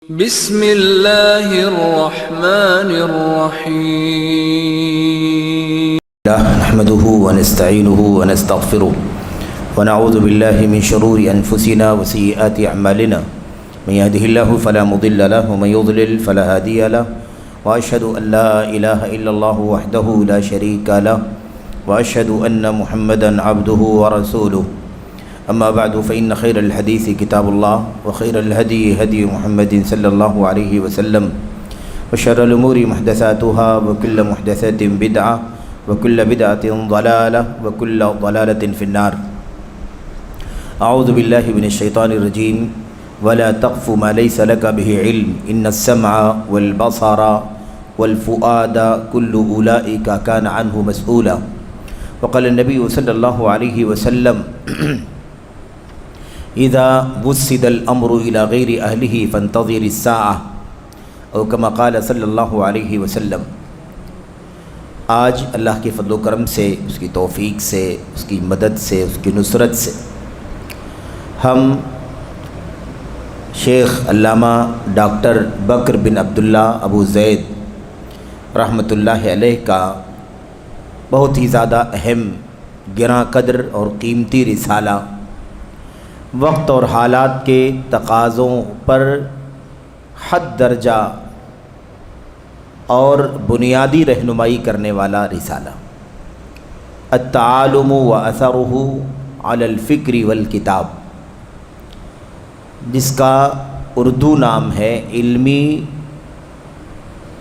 بسم اللہ الرحمن الرحیم نحمده ونستعینه ونستغفره ونعوذ بالله من شرور انفسنا وسيئات اعمالنا من يهده الله فلا مضل له ومن يضلل فلا هادي له واشهد ان لا اله الا الله وحده لا شريك له واشهد ان محمدا عبده ورسوله اما بعد فان خير الحديث كتاب الله وخير الهدي هدي محمد صلى الله عليه وسلم وشر الامور محدثاتها وكل محدثة بدعة وكل بدعة ضلالة وكل ضلالة في النار. اعوذ بالله من الشيطان الرجيم. ولا تقف ما ليس لك به علم ان السمع والبصر والفؤاد كل اولئك كان عنه مسؤولا. وقال النبي صلى الله عليه وسلم اذا وسد الامر الى غير اهله فانتظر الساعة او كما قال صلی اللہ علیہ وسلم. آج اللہ کے فضل و کرم سے، اس کی توفیق سے، اس کی مدد سے، اس کی نصرت سے ہم شیخ علامہ ڈاکٹر بکر بن عبداللہ ابو زید رحمۃ اللہ علیہ کا بہت ہی زیادہ اہم، گراں قدر اور قیمتی رسالہ وقت اور حالات کے تقاضوں پر حد درجہ اور بنیادی رہنمائی کرنے والا رسالہ، التعالم واثرہ علی الفکر والکتاب، جس کا اردو نام ہے علمی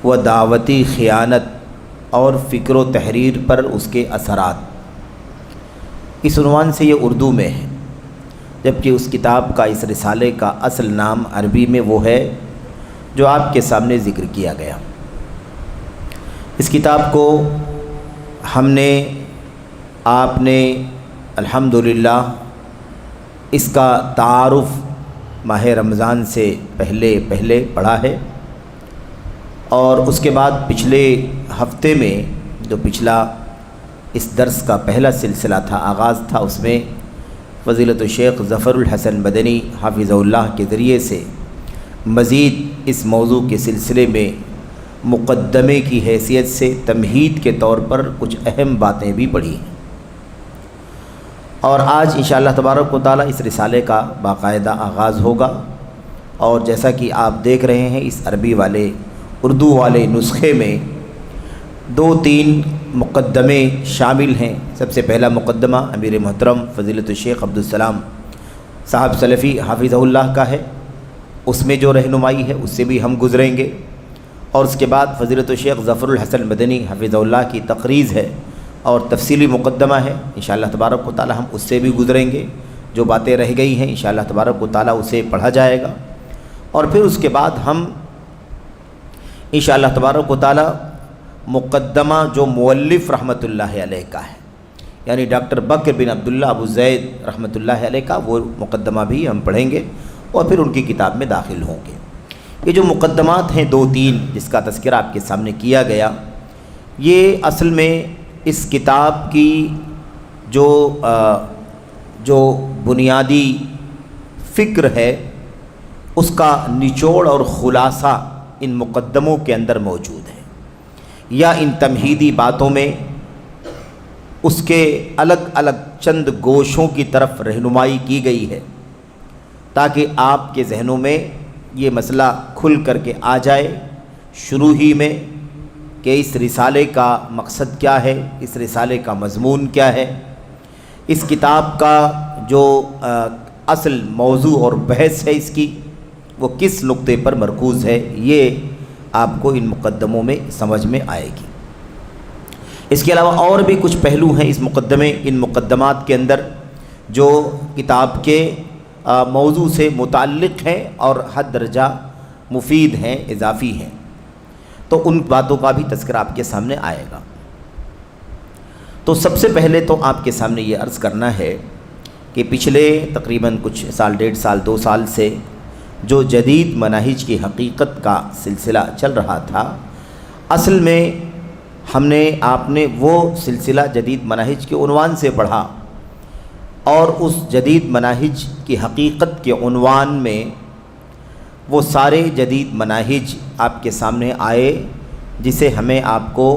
و دعوتی خیانت اور فکر و تحریر پر اس کے اثرات. اس عنوان سے یہ اردو میں ہے، جبکہ اس کتاب کا، اس رسالے کا اصل نام عربی میں وہ ہے جو آپ کے سامنے ذکر کیا گیا. اس کتاب کو ہم نے، آپ نے الحمدللہ اس کا تعارف ماہ رمضان سے پہلے پڑھا ہے، اور اس کے بعد پچھلے ہفتے میں جو پچھلا اس درس کا پہلا سلسلہ تھا، آغاز تھا، اس میں فضیلت الشیخ ظفر الحسن مدنی حافظہ اللہ کے ذریعے سے مزید اس موضوع کے سلسلے میں مقدمے کی حیثیت سے تمہید کے طور پر کچھ اہم باتیں بھی پڑھی ہیں. اور آج انشاءاللہ تبارک و تعالیٰ اس رسالے کا باقاعدہ آغاز ہوگا، اور جیسا کہ آپ دیکھ رہے ہیں اس عربی والے، اردو والے نسخے میں 2-3 مقدمے شامل ہیں. سب سے پہلا مقدمہ امیر محترم فضیلت الشیخ عبدالسلام صاحب سلفی حافظہ اللہ کا ہے، اس میں جو رہنمائی ہے اس سے بھی ہم گزریں گے، اور اس کے بعد فضیلت الشیخ ظفر الحسن مدنی حافظہ اللہ کی تقریض ہے اور تفصیلی مقدمہ ہے. انشاءاللہ تبارک و تعالی ہم اس سے بھی گزریں گے. جو باتیں رہ گئی ہیں انشاءاللہ تبارک و تعالی اسے پڑھا جائے گا، اور پھر اس کے بعد ہم انشاءاللہ تبارک و تعالی مقدمہ جو مؤلف رحمۃ اللہ علیہ کا ہے، یعنی ڈاکٹر بکر بن عبداللہ ابو زید رحمۃ اللہ علیہ کا، وہ مقدمہ بھی ہم پڑھیں گے اور پھر ان کی کتاب میں داخل ہوں گے. یہ جو مقدمات ہیں 2-3 جس کا تذکرہ آپ کے سامنے کیا گیا، یہ اصل میں اس کتاب کی جو بنیادی فکر ہے اس کا نچوڑ اور خلاصہ ان مقدموں کے اندر موجود ہے، یا ان تمہیدی باتوں میں اس کے الگ الگ چند گوشوں کی طرف رہنمائی کی گئی ہے، تاکہ آپ کے ذہنوں میں یہ مسئلہ کھل کر کے آ جائے شروع ہی میں کہ اس رسالے کا مقصد کیا ہے، اس رسالے کا مضمون کیا ہے، اس کتاب کا جو اصل موضوع اور بحث ہے اس کی، وہ کس نقطے پر مرکوز ہے، یہ آپ کو ان مقدموں میں سمجھ میں آئے گی. اس کے علاوہ اور بھی کچھ پہلو ہیں ان مقدمات کے اندر جو کتاب کے موضوع سے متعلق ہیں اور حد درجہ مفید ہیں، اضافی ہیں، تو ان باتوں کا بھی تذکرہ آپ کے سامنے آئے گا. تو سب سے پہلے تو آپ کے سامنے یہ عرض کرنا ہے کہ پچھلے تقریباً کچھ سال، 1.5 سال، 2 سال سے جو جدید مناہج کی حقیقت کا سلسلہ چل رہا تھا، اصل میں آپ نے وہ سلسلہ جدید مناہج کے عنوان سے پڑھا، اور اس جدید مناہج کی حقیقت کے عنوان میں وہ سارے جدید مناہج آپ کے سامنے آئے جسے ہمیں آپ کو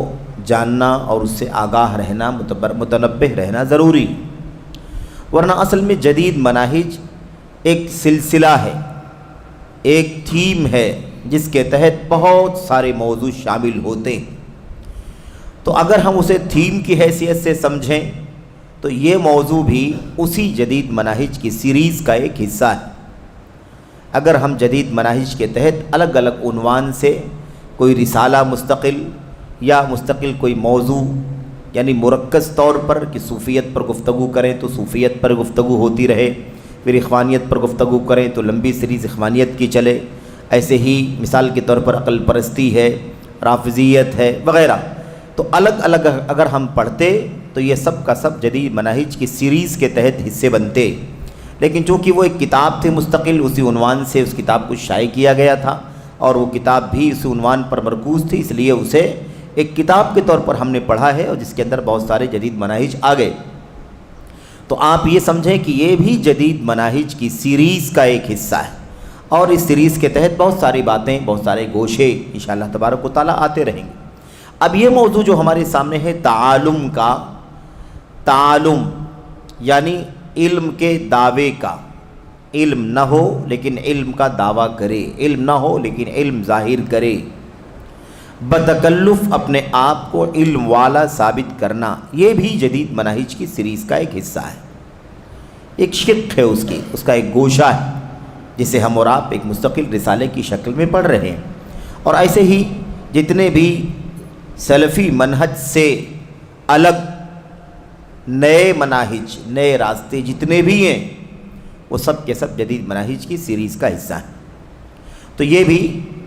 جاننا اور اس سے آگاہ رہنا، متنبہ رہنا ضروری، ورنہ اصل میں جدید مناہج ایک سلسلہ ہے، ایک تھیم ہے جس کے تحت بہت سارے موضوع شامل ہوتے ہیں۔ تو اگر ہم اسے تھیم کی حیثیت سے سمجھیں تو یہ موضوع بھی اسی جدید مناہج کی سیریز کا ایک حصہ ہے۔ اگر ہم جدید مناہج کے تحت الگ الگ عنوان سے کوئی رسالہ مستقل یا مستقل کوئی موضوع، یعنی مرکز طور پر کہ صوفیت پر گفتگو کریں تو صوفیت پر گفتگو ہوتی رہے، پھر اخوانیت پر گفتگو کریں تو لمبی سیریز اخوانیت کی چلے، ایسے ہی مثال کے طور پر عقل پرستی ہے، رافضیت ہے وغیرہ، تو الگ الگ اگر ہم پڑھتے تو یہ سب کا سب جدید مناہج کی سیریز کے تحت حصے بنتے، لیکن چونکہ وہ ایک کتاب تھی مستقل، اسی عنوان سے اس کتاب کو شائع کیا گیا تھا اور وہ کتاب بھی اسی عنوان پر مرکوز تھی، اس لیے اسے ایک کتاب کے طور پر ہم نے پڑھا ہے اور جس کے اندر بہت سارے جدید مناہج آ گئے۔ تو آپ یہ سمجھیں کہ یہ بھی جدید مناہج کی سیریز کا ایک حصہ ہے، اور اس سیریز کے تحت بہت ساری باتیں، بہت سارے گوشے انشاءاللہ تبارک و تعالیٰ آتے رہیں گے۔ اب یہ موضوع جو ہمارے سامنے ہے تعالم کا، تعالم یعنی علم کے دعوے کا، علم نہ ہو لیکن علم کا دعویٰ کرے، علم نہ ہو لیکن علم ظاہر کرے، بتکلف اپنے آپ کو علم والا ثابت کرنا، یہ بھی جدید مناہج کی سیریز کا ایک حصہ ہے، ایک شق ہے اس کا ایک گوشہ ہے جسے ہم اور آپ ایک مستقل رسالے کی شکل میں پڑھ رہے ہیں۔ اور ایسے ہی جتنے بھی سلفی منہج سے الگ نئے مناہج، نئے راستے جتنے بھی ہیں وہ سب کے سب جدید مناہج کی سیریز کا حصہ ہیں۔ تو یہ بھی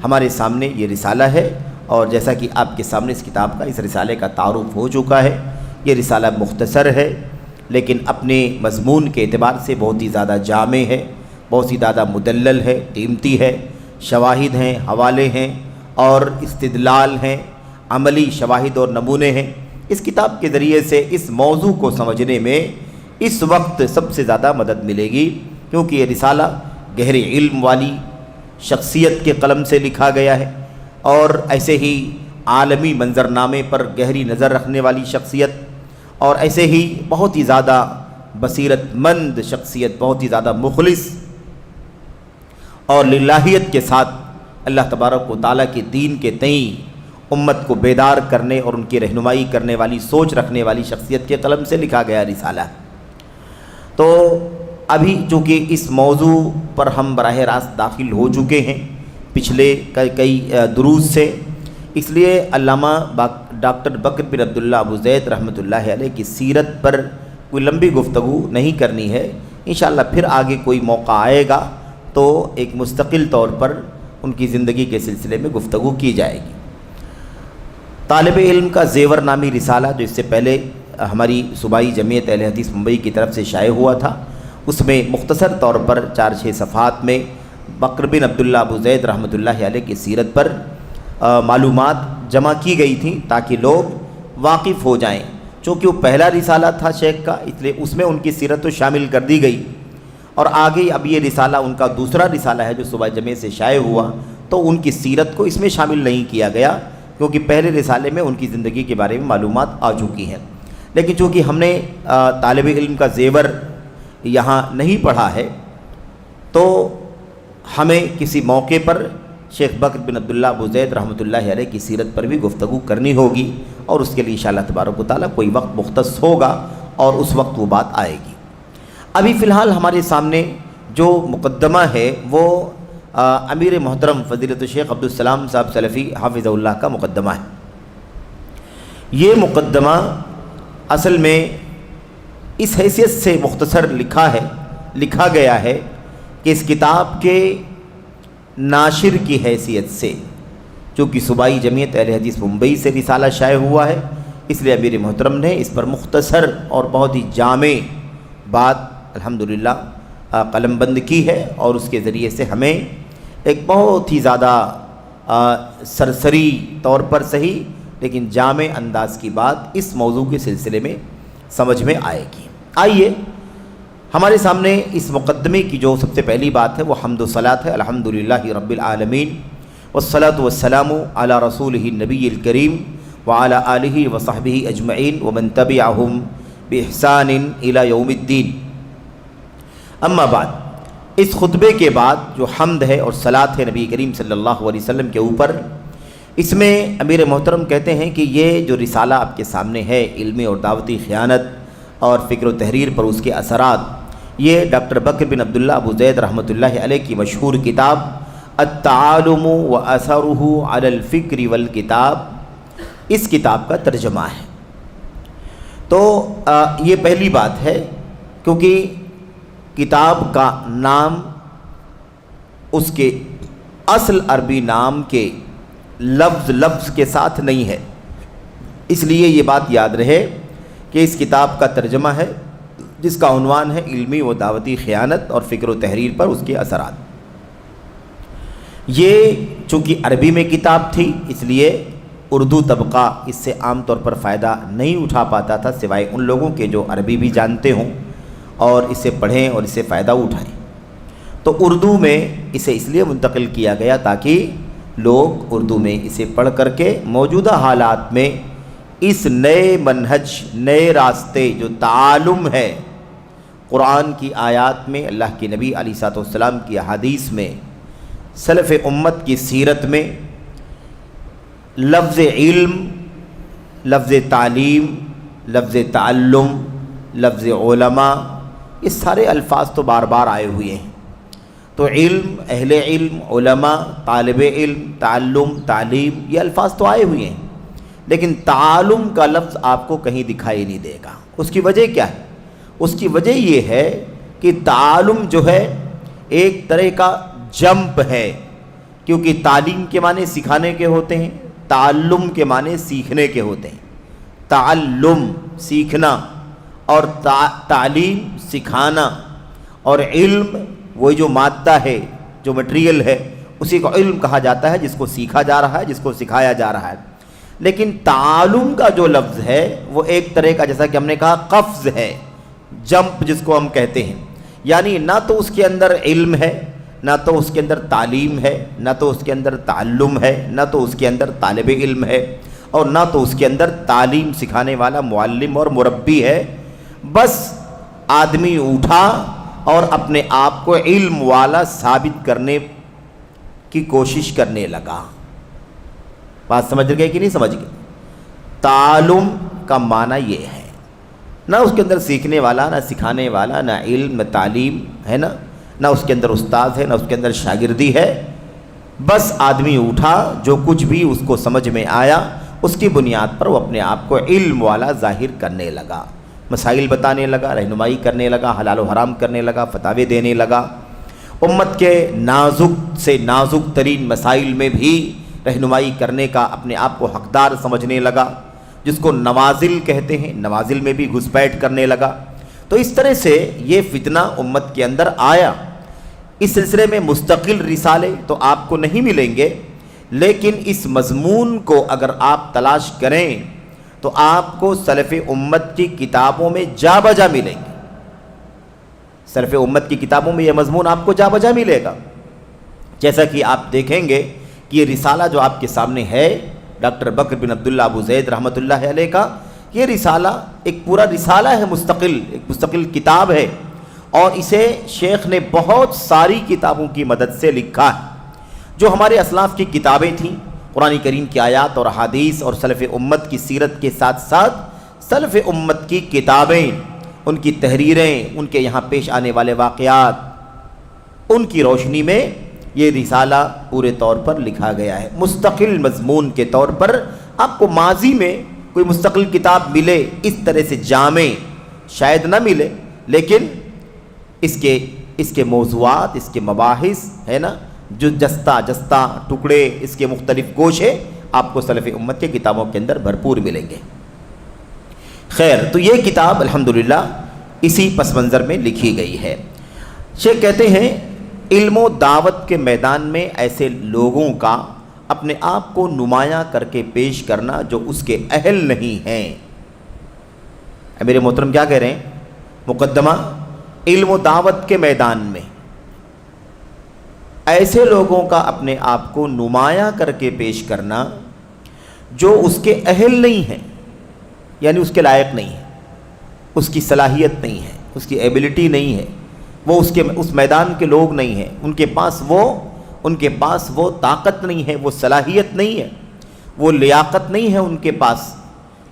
ہمارے سامنے یہ رسالہ ہے، اور جیسا کہ آپ کے سامنے اس کتاب کا، اس رسالے کا تعارف ہو چکا ہے، یہ رسالہ مختصر ہے لیکن اپنے مضمون کے اعتبار سے بہت ہی زیادہ جامع ہے، بہت ہی زیادہ مدلل ہے، قیمتی ہے، شواہد ہیں، حوالے ہیں اور استدلال ہیں، عملی شواہد اور نمونے ہیں۔ اس کتاب کے ذریعے سے اس موضوع کو سمجھنے میں اس وقت سب سے زیادہ مدد ملے گی، کیونکہ یہ رسالہ گہرے علم والی شخصیت کے قلم سے لکھا گیا ہے، اور ایسے ہی عالمی منظرنامے پر گہری نظر رکھنے والی شخصیت، اور ایسے ہی بہت ہی زیادہ بصیرت مند شخصیت، بہت ہی زیادہ مخلص اور للہیت کے ساتھ اللہ تبارک و تعالیٰ کے دین کے تئیں امت کو بیدار کرنے اور ان کی رہنمائی کرنے والی سوچ رکھنے والی شخصیت کے قلم سے لکھا گیا رسالہ۔ تو ابھی چونکہ اس موضوع پر ہم براہ راست داخل ہو چکے ہیں پچھلے کئی دروس سے، اس لیے علامہ ڈاکٹر بکر بن عبداللہ ابو زید رحمۃ اللہ علیہ کی سیرت پر کوئی لمبی گفتگو نہیں کرنی ہے، انشاءاللہ پھر آگے کوئی موقع آئے گا تو ایک مستقل طور پر ان کی زندگی کے سلسلے میں گفتگو کی جائے گی۔ طالب علم کا زیور نامی رسالہ جو اس سے پہلے ہماری صوبائی جمعیت اہل حدیث ممبئی کی طرف سے شائع ہوا تھا، اس میں مختصر طور پر 4-6 صفحات میں بکر بن عبداللہ ابو زید رحمۃ اللہ علیہ کی سیرت پر معلومات جمع کی گئی تھیں تاکہ لوگ واقف ہو جائیں۔ چونکہ وہ پہلا رسالہ تھا شیخ کا، اس لیے اس میں ان کی سیرت تو شامل کر دی گئی، اور آگے اب یہ رسالہ ان کا دوسرا رسالہ ہے جو صوبائی جمعیت سے شائع ہوا، تو ان کی سیرت کو اس میں شامل نہیں کیا گیا کیونکہ پہلے رسالے میں ان کی زندگی کے بارے میں معلومات آ چکی ہیں۔ لیکن چونکہ ہم نے طالب علم کا زیور یہاں نہیں پڑھا ہے تو ہمیں کسی موقع پر شیخ بکر بن عبداللہ ابو زید رحمۃ اللہ علیہ کی سیرت پر بھی گفتگو کرنی ہوگی، اور اس کے لیے انشاءاللہ تبارک و تعالیٰ کوئی وقت مختص ہوگا اور اس وقت وہ بات آئے گی۔ ابھی فی الحال ہمارے سامنے جو مقدمہ ہے وہ امیر محترم فضیلت الشیخ عبدالسلام صاحب سلفی حافظ اللہ کا مقدمہ ہے۔ یہ مقدمہ اصل میں اس حیثیت سے مختصر لکھا گیا ہے کہ اس کتاب کے ناشر کی حیثیت سے، چونکہ صوبائی جمعیت اہل حدیث ممبئی سے رسالہ شائع ہوا ہے، اس لیے امیر محترم نے اس پر مختصر اور بہت ہی جامع بات الحمدللہ قلم بند کی ہے، اور اس کے ذریعے سے ہمیں ایک بہت ہی زیادہ سرسری طور پر صحیح لیکن جامع انداز کی بات اس موضوع کے سلسلے میں سمجھ میں آئے گی۔ آئیے ہمارے سامنے اس مقدمے کی جو سب سے پہلی بات ہے وہ حمد و صلاۃ ہے، الحمدللہ رب العالمین والصلاۃ والسلام علی رسولہ النبی الکریم وعلی آلہ وصحبہ اجمعین ومن تبعہم بإحسان الی یوم الدین۔ اما بعد، اس خطبے کے بعد جو حمد ہے اور صلاۃ ہے نبی کریم صلی اللہ علیہ وسلم کے اوپر، اس میں امیر محترم کہتے ہیں کہ یہ جو رسالہ آپ کے سامنے ہے، علمی اور دعوتی خیانت اور فکر و تحریر پر اس کے اثرات، یہ ڈاکٹر بکر بن عبداللہ ابو زید رحمۃ اللہ علیہ کی مشہور کتاب التعالم و اثرہ علی الفکر والکتاب، اس کتاب کا ترجمہ ہے۔ تو یہ پہلی بات ہے، کیونکہ کتاب کا نام اس کے اصل عربی نام کے لفظ کے ساتھ نہیں ہے، اس لیے یہ بات یاد رہے کہ اس کتاب کا ترجمہ ہے جس کا عنوان ہے علمی و دعوتی خیانت اور فکر و تحریر پر اس کے اثرات۔ یہ چونکہ عربی میں کتاب تھی، اس لیے اردو طبقہ اس سے عام طور پر فائدہ نہیں اٹھا پاتا تھا، سوائے ان لوگوں کے جو عربی بھی جانتے ہوں اور اسے پڑھیں اور اسے فائدہ اٹھائیں۔ تو اردو میں اسے اس لیے منتقل کیا گیا تاکہ لوگ اردو میں اسے پڑھ کر کے موجودہ حالات میں اس نئے منہج، نئے راستے جو تعالم ہے، قرآن کی آیات میں، اللہ کے نبی علیہ الصلوۃ والسلام کی احادیث میں، سلف امت کی سیرت میں، لفظ علم، لفظ تعلیم، لفظ تعلم، لفظ علماء، یہ سارے الفاظ تو بار بار آئے ہوئے ہیں۔ تو علم، اہل علم، علماء، طالب علم، تعلم، تعلیم، یہ الفاظ تو آئے ہوئے ہیں، لیکن تعالم کا لفظ آپ کو کہیں دکھائی نہیں دے گا۔ اس کی وجہ کیا ہے؟ اس کی وجہ یہ ہے کہ تعالم جو ہے ایک طرح کا جمپ ہے، کیونکہ تعلیم کے معنی سکھانے کے ہوتے ہیں، تعلم کے معنی سیکھنے کے ہوتے ہیں۔ تعلم سیکھنا اور تعلیم سکھانا، اور علم وہ جو مادہ ہے، جو مٹیریل ہے، اسی کو علم کہا جاتا ہے جس کو سیکھا جا رہا ہے، جس کو سکھایا جا رہا ہے۔ لیکن تعلم کا جو لفظ ہے وہ ایک طرح کا، جیسا کہ ہم نے کہا، قفز ہے، جمپ جس کو ہم کہتے ہیں، یعنی نہ تو اس کے اندر علم ہے، نہ تو اس کے اندر تعلیم ہے، نہ تو اس کے اندر تعلم ہے، نہ تو اس کے اندر طالب علم ہے، اور نہ تو اس کے اندر تعلیم سکھانے والا معلم اور مربی ہے۔ بس آدمی اٹھا اور اپنے آپ کو علم والا ثابت کرنے کی کوشش کرنے لگا۔ بات سمجھ گئے کہ نہیں سمجھ گئے؟ تعلم کا معنی یہ ہے، نہ اس کے اندر سیکھنے والا، نہ سکھانے والا، نہ علم، نہ تعلیم ہے، نہ اس کے اندر استاد ہے، نہ اس کے اندر شاگردی ہے۔ بس آدمی اٹھا، جو کچھ بھی اس کو سمجھ میں آیا اس کی بنیاد پر وہ اپنے آپ کو علم والا ظاہر کرنے لگا، مسائل بتانے لگا، رہنمائی کرنے لگا، حلال و حرام کرنے لگا، فتاوے دینے لگا، امت کے نازک سے نازک ترین مسائل میں بھی رہنمائی کرنے کا اپنے آپ کو حقدار سمجھنے لگا، جس کو نوازل کہتے ہیں، نوازل میں بھی گھسپیٹ کرنے لگا۔ تو اس طرح سے یہ فتنہ امت کے اندر آیا۔ اس سلسلے میں مستقل رسالے تو آپ کو نہیں ملیں گے، لیکن اس مضمون کو اگر آپ تلاش کریں تو آپ کو سلف امت کی کتابوں میں جا بجا ملیں گے۔ سلف امت کی کتابوں میں یہ مضمون آپ کو جا بجا ملے گا، جیسا کہ آپ دیکھیں گے کہ یہ رسالہ جو آپ کے سامنے ہے ڈاکٹر بکر بن عبداللہ ابو زید رحمۃ اللہ علیہ کا، یہ رسالہ ایک پورا رسالہ ہے، ایک مستقل کتاب ہے، اور اسے شیخ نے بہت ساری کتابوں کی مدد سے لکھا ہے۔ جو ہمارے اسلاف کی کتابیں تھیں، قرآن کریم کی آیات اور احادیث اور سلف امت کی سیرت کے ساتھ ساتھ سلف امت کی کتابیں، ان کی تحریریں، ان کے یہاں پیش آنے والے واقعات، ان کی روشنی میں یہ رسالہ پورے طور پر لکھا گیا ہے۔ مستقل مضمون کے طور پر آپ کو ماضی میں کوئی مستقل کتاب ملے اس طرح سے جامع شاید نہ ملے، لیکن اس کے موضوعات، اس کے مباحث ہے نا، جو جستہ ٹکڑے، اس کے مختلف گوشے آپ کو سلف امت کے کتابوں کے اندر بھرپور ملیں گے۔ خیر، تو یہ کتاب الحمدللہ اسی پس منظر میں لکھی گئی ہے۔ شیخ کہتے ہیں علم و دعوت کے میدان میں ایسے لوگوں کا اپنے آپ کو نمایاں کر کے پیش کرنا جو اس کے اہل نہیں ہیں۔ میرے محترم کیا کہہ رہے ہیں؟ مقدمہ علم و دعوت کے میدان میں ایسے لوگوں کا اپنے آپ کو نمایاں کر کے پیش کرنا جو اس کے اہل نہیں ہیں، یعنی اس کے لائق نہیں ہے، اس کی صلاحیت نہیں ہے، اس کی ایبلٹی نہیں ہے، وہ اس میدان کے لوگ نہیں ہیں، ان کے پاس وہ طاقت نہیں ہے، وہ صلاحیت نہیں ہے، وہ لیاقت نہیں ہے ان کے پاس،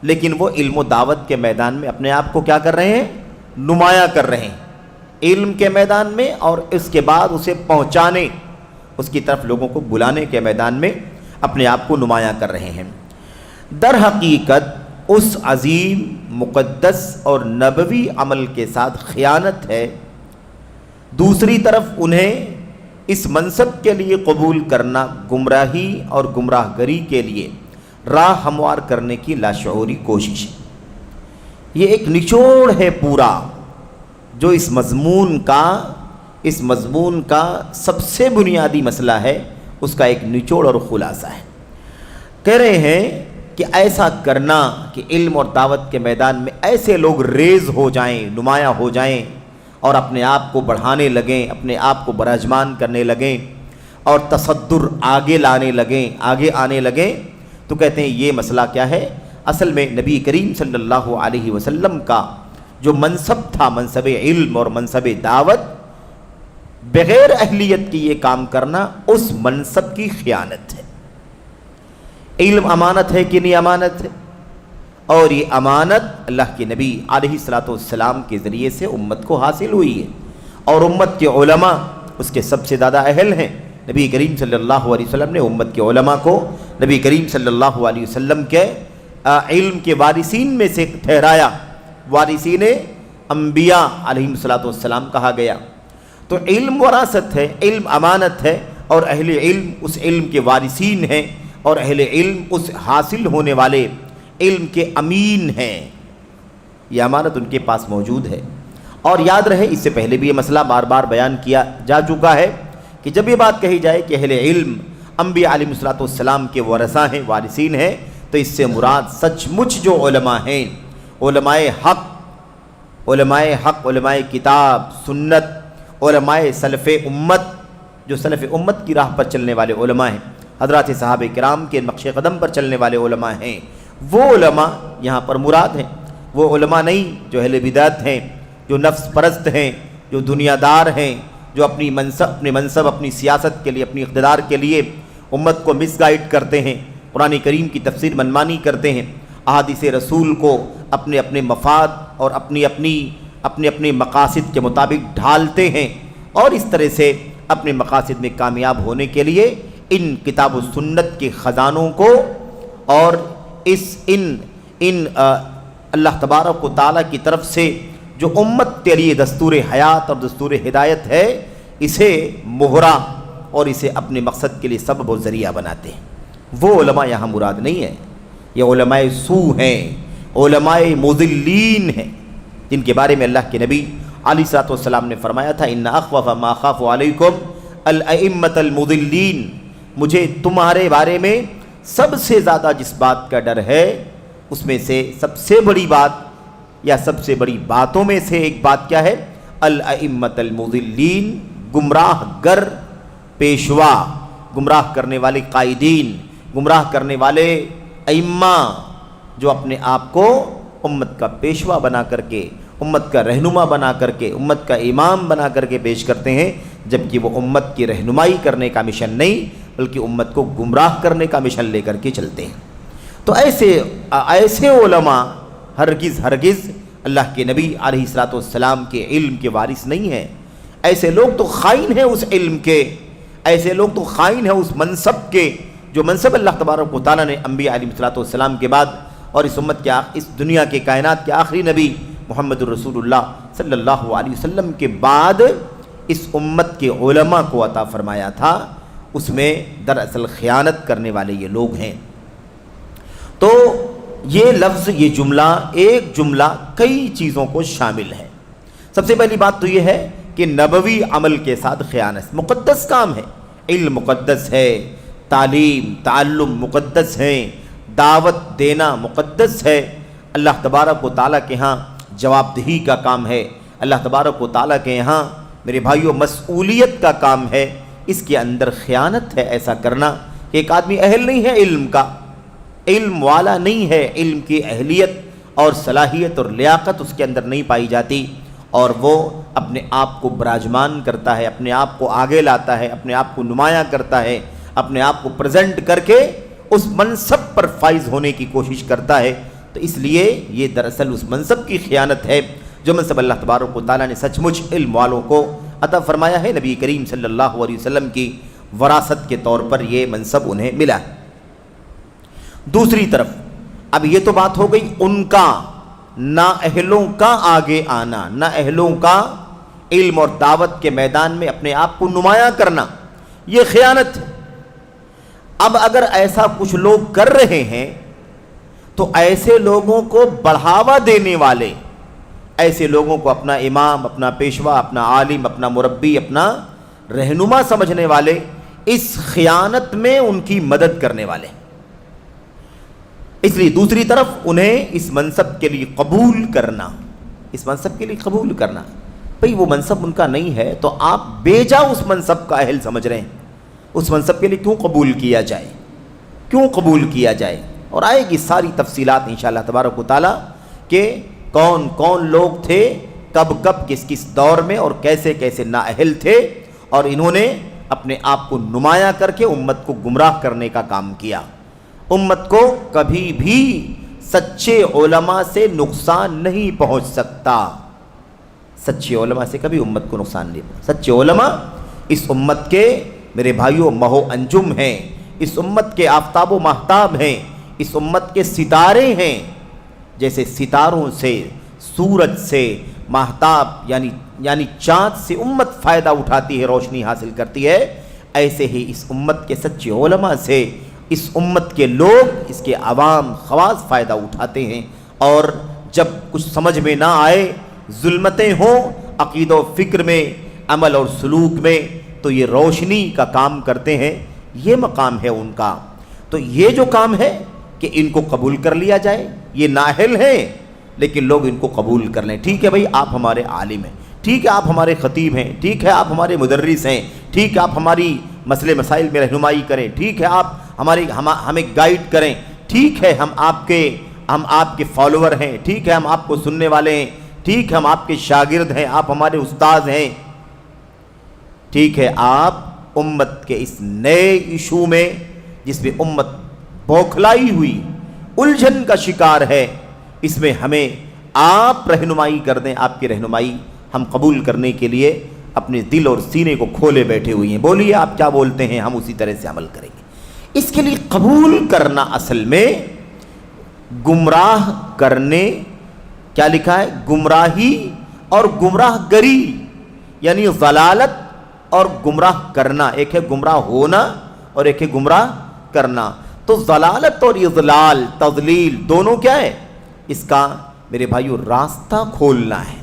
لیکن وہ علم و دعوت کے میدان میں اپنے آپ کو کیا کر رہے ہیں؟ نمایاں کر رہے ہیں، علم کے میدان میں، اور اس کے بعد اسے پہنچانے، اس کی طرف لوگوں کو بلانے کے میدان میں اپنے آپ کو نمایاں کر رہے ہیں۔ در حقیقت اس عظیم مقدس اور نبوی عمل کے ساتھ خیانت ہے۔ دوسری طرف انہیں اس منصب کے لیے قبول کرنا گمراہی اور گمراہ گری کے لیے راہ ہموار کرنے کی لاشعوری کوشش ہے۔ یہ ایک نچوڑ ہے پورا جو اس مضمون کا سب سے بنیادی مسئلہ ہے، اس کا ایک نچوڑ اور خلاصہ ہے۔ کہہ رہے ہیں کہ ایسا کرنا کہ علم اور دعوت کے میدان میں ایسے لوگ ریز ہو جائیں، نمایاں ہو جائیں اور اپنے آپ کو بڑھانے لگیں، اپنے آپ کو براجمان کرنے لگیں اور تصدر آگے آنے لگیں، تو کہتے ہیں یہ مسئلہ کیا ہے؟ اصل میں نبی کریم صلی اللہ علیہ وسلم کا جو منصب تھا، منصب علم اور منصب دعوت، بغیر اہلیت کی یہ کام کرنا اس منصب کی خیانت ہے۔ علم امانت ہے کہ نہیں امانت ہے؟ اور یہ امانت اللہ کے نبی علیہ الصلوۃ والسلام کے ذریعے سے امت کو حاصل ہوئی ہے، اور امت کے علماء اس کے سب سے زیادہ اہل ہیں۔ نبی کریم صلی اللہ علیہ وسلم نے امت کے علماء کو نبی کریم صلی اللہ علیہ وسلم کے علم کے وارثین میں سے ٹھہرایا، وارثین انبیاء علیہ الصلوۃ والسلام کہا گیا۔ تو علم وراثت ہے، علم امانت ہے، اور اہل علم اس علم کے وارثین ہیں، اور اہل علم اس حاصل ہونے والے علم کے امین ہیں۔ یہ امانت ان کے پاس موجود ہے۔ اور یاد رہے، اس سے پہلے بھی یہ مسئلہ بار بار بیان کیا جا چکا ہے کہ جب یہ بات کہی جائے کہ اہل علم انبیاء علیہ الصلوۃ والسلام کے ورثہ ہیں، وارثین ہیں، تو اس سے مراد سچ مچ جو علماء ہیں، علماء حق، علماء کتاب سنت، علماء سلف امت، جو سلف امت کی راہ پر چلنے والے علماء ہیں، حضرات صحابہ کرام کے نقش قدم پر چلنے والے علماء ہیں، وہ علماء یہاں پر مراد ہیں۔ وہ علماء نہیں جو اہل بدعت ہیں، جو نفس پرست ہیں، جو دنیا دار ہیں، جو اپنے منصب اپنی سیاست کے لیے، اپنی اقتدار کے لیے امت کو مس گائیڈ کرتے ہیں، قرآن کریم کی تفسیر منمانی کرتے ہیں، احادیث رسول کو اپنے مفاد اور اپنے مقاصد کے مطابق ڈھالتے ہیں، اور اس طرح سے اپنے مقاصد میں کامیاب ہونے کے لیے ان کتاب و سنت کے خزانوں کو اور ان اللہ تبارک و تعالیٰ کی طرف سے جو امت کے لیے دستور حیات اور دستور ہدایت ہے، اسے مہرا اور اسے اپنے مقصد کے لیے سبب و ذریعہ بناتے ہیں۔ وہ علماء یہاں مراد نہیں ہے، یہ علماء سو ہیں، علماء مضلین ہیں، جن کے بارے میں اللہ کے نبی علیہ الصلوۃ والسلام نے فرمایا تھا، ان اخوف ما اخاف علیکم الائمۃ المضلین، مجھے تمہارے بارے میں سب سے زیادہ جس بات کا ڈر ہے، اس میں سے سب سے بڑی بات یا سب سے بڑی باتوں میں سے ایک بات کیا ہے؟ الائمۃ المضلین، گمراہ گر پیشوا، گمراہ کرنے والے قائدین، گمراہ کرنے والے ائمہ، جو اپنے آپ کو امت کا پیشوا بنا کر کے، امت کا رہنما بنا کر کے، امت کا امام بنا کر کے پیش کرتے ہیں، جبکہ وہ امت کی رہنمائی کرنے کا مشن نہیں بلکہ امت کو گمراہ کرنے کا مشن لے کر کے چلتے ہیں۔ تو ایسے علماء ہرگز اللہ کے نبی علیہ الصلوۃ والسلام کے علم کے وارث نہیں ہیں۔ ایسے لوگ تو خائن ہیں اس علم کے، ایسے لوگ تو خائن ہیں اس منصب کے، جو منصب اللہ تبارک و تعالیٰ نے انبیاء علیہ الصلوۃ والسلام کے بعد اور اس امت کے اس دنیا کے کائنات کے آخری نبی محمد الرسول اللہ صلی اللہ علیہ وسلم کے بعد اس امت کے علماء کو عطا فرمایا تھا، اس میں دراصل خیانت کرنے والے یہ لوگ ہیں۔ تو یہ لفظ، یہ جملہ، ایک جملہ کئی چیزوں کو شامل ہے۔ سب سے پہلی بات تو یہ ہے کہ نبوی عمل کے ساتھ خیانت مقدس کام ہے، علم مقدس ہے، تعلم مقدس ہے، دعوت دینا مقدس ہے، اللہ تبارک و تعالیٰ کے ہاں جواب دہی کا کام ہے، اللہ تبارک و تعالیٰ کے یہاں میرے بھائیوں مسئولیت کا کام ہے، اس کے اندر خیانت ہے ایسا کرنا کہ ایک آدمی اہل نہیں ہے علم کا، علم والا نہیں ہے، علم کی اہلیت اور صلاحیت اور لیاقت اس کے اندر نہیں پائی جاتی، اور وہ اپنے آپ کو براجمان کرتا ہے، اپنے آپ کو آگے لاتا ہے، اپنے آپ کو نمایاں کرتا ہے، اپنے آپ کو پریزنٹ کر کے اس منصب پر فائز ہونے کی کوشش کرتا ہے۔ تو اس لیے یہ دراصل اس منصب کی خیانت ہے جو منصب اللہ تبارک و تعالیٰ نے سچ مچ علم والوں کو عطا فرمایا ہے۔ نبی کریم صلی اللہ علیہ وسلم کی وراثت کے طور پر یہ منصب انہیں ملا۔ دوسری طرف اب یہ تو بات ہو گئی ان کا نااہلوں کا آگے آنا، نااہلوں کا علم اور دعوت کے میدان میں اپنے آپ کو نمایاں کرنا، یہ خیانت ہے۔ اب اگر ایسا کچھ لوگ کر رہے ہیں تو ایسے لوگوں کو بڑھاوا دینے والے، ایسے لوگوں کو اپنا امام، اپنا پیشوا، اپنا عالم، اپنا مربی، اپنا رہنما سمجھنے والے، اس خیانت میں ان کی مدد کرنے والے۔ اس لیے دوسری طرف انہیں اس منصب کے لیے قبول کرنا، اس منصب کے لیے قبول کرنا، بھئی وہ منصب ان کا نہیں ہے تو آپ بیجا اس منصب کا اہل سمجھ رہے ہیں، اس منصب کے لیے کیوں قبول کیا جائے، کیوں قبول کیا جائے؟ اور آئے گی ساری تفصیلات انشاءاللہ تبارک و تعالیٰ کہ کون کون لوگ تھے، کب کب کس کس دور میں اور کیسے کیسے نااہل تھے، اور انہوں نے اپنے آپ کو نمایاں کر کے امت کو گمراہ کرنے کا کام کیا۔ امت کو کبھی بھی سچے علماء سے نقصان نہیں پہنچ سکتا، سچے علماء سے کبھی امت کو نقصان نہیں پہنچ۔ سچے علماء اس امت کے میرے بھائیوں مہو انجم ہیں، اس امت کے آفتاب و ماہتاب ہیں، اس امت کے ستارے ہیں۔ جیسے ستاروں سے، سورج سے، ماہتاب یعنی چاند سے امت فائدہ اٹھاتی ہے، روشنی حاصل کرتی ہے، ایسے ہی اس امت کے سچے علماء سے اس امت کے لوگ، اس کے عوام خواص فائدہ اٹھاتے ہیں۔ اور جب کچھ سمجھ میں نہ آئے، ظلمتیں ہوں عقیدہ و فکر میں، عمل اور سلوک میں، تو یہ روشنی کا کام کرتے ہیں، یہ مقام ہے ان کا۔ تو یہ جو کام ہے کہ ان کو قبول کر لیا جائے، یہ نااہل ہیں لیکن لوگ ان کو قبول کر لیں۔ ٹھیک ہے بھائی، آپ ہمارے عالم ہیں، ٹھیک ہے آپ ہمارے خطیب ہیں، ٹھیک ہے آپ ہمارے مدرس ہیں، ٹھیک ہے آپ ہماری مسئلے مسائل میں رہنمائی کریں، ٹھیک ہے آپ ہمیں گائیڈ کریں، ٹھیک ہے ہم آپ کے فالوور ہیں، ٹھیک ہے ہم آپ کو سننے والے ہیں، ٹھیک ہے ہم آپ کے شاگرد ہیں، آپ ہمارے استاد ہیں، ٹھیک ہے آپ امت کے اس نئے ایشو میں جس میں امت بوکھلائی ہوئی، الجھن کا شکار ہے، اس میں ہمیں آپ رہنمائی کر دیں۔ آپ کی رہنمائی ہم قبول کرنے کے لیے اپنے دل اور سینے کو کھولے بیٹھے ہوئے ہیں، بولیے آپ کیا بولتے ہیں، ہم اسی طرح سے عمل کریں گے۔ اس کے لیے قبول کرنا اصل میں گمراہ کرنے، کیا لکھا ہے، گمراہی اور گمراہ گری، یعنی ضلالت اور گمراہ کرنا، ایک ہے گمراہ ہونا اور ایک ہے گمراہ کرنا۔ تو ضلالت اور اضلال، تضلیل، دونوں کیا ہے؟ اس کا میرے بھائیو راستہ کھولنا ہے،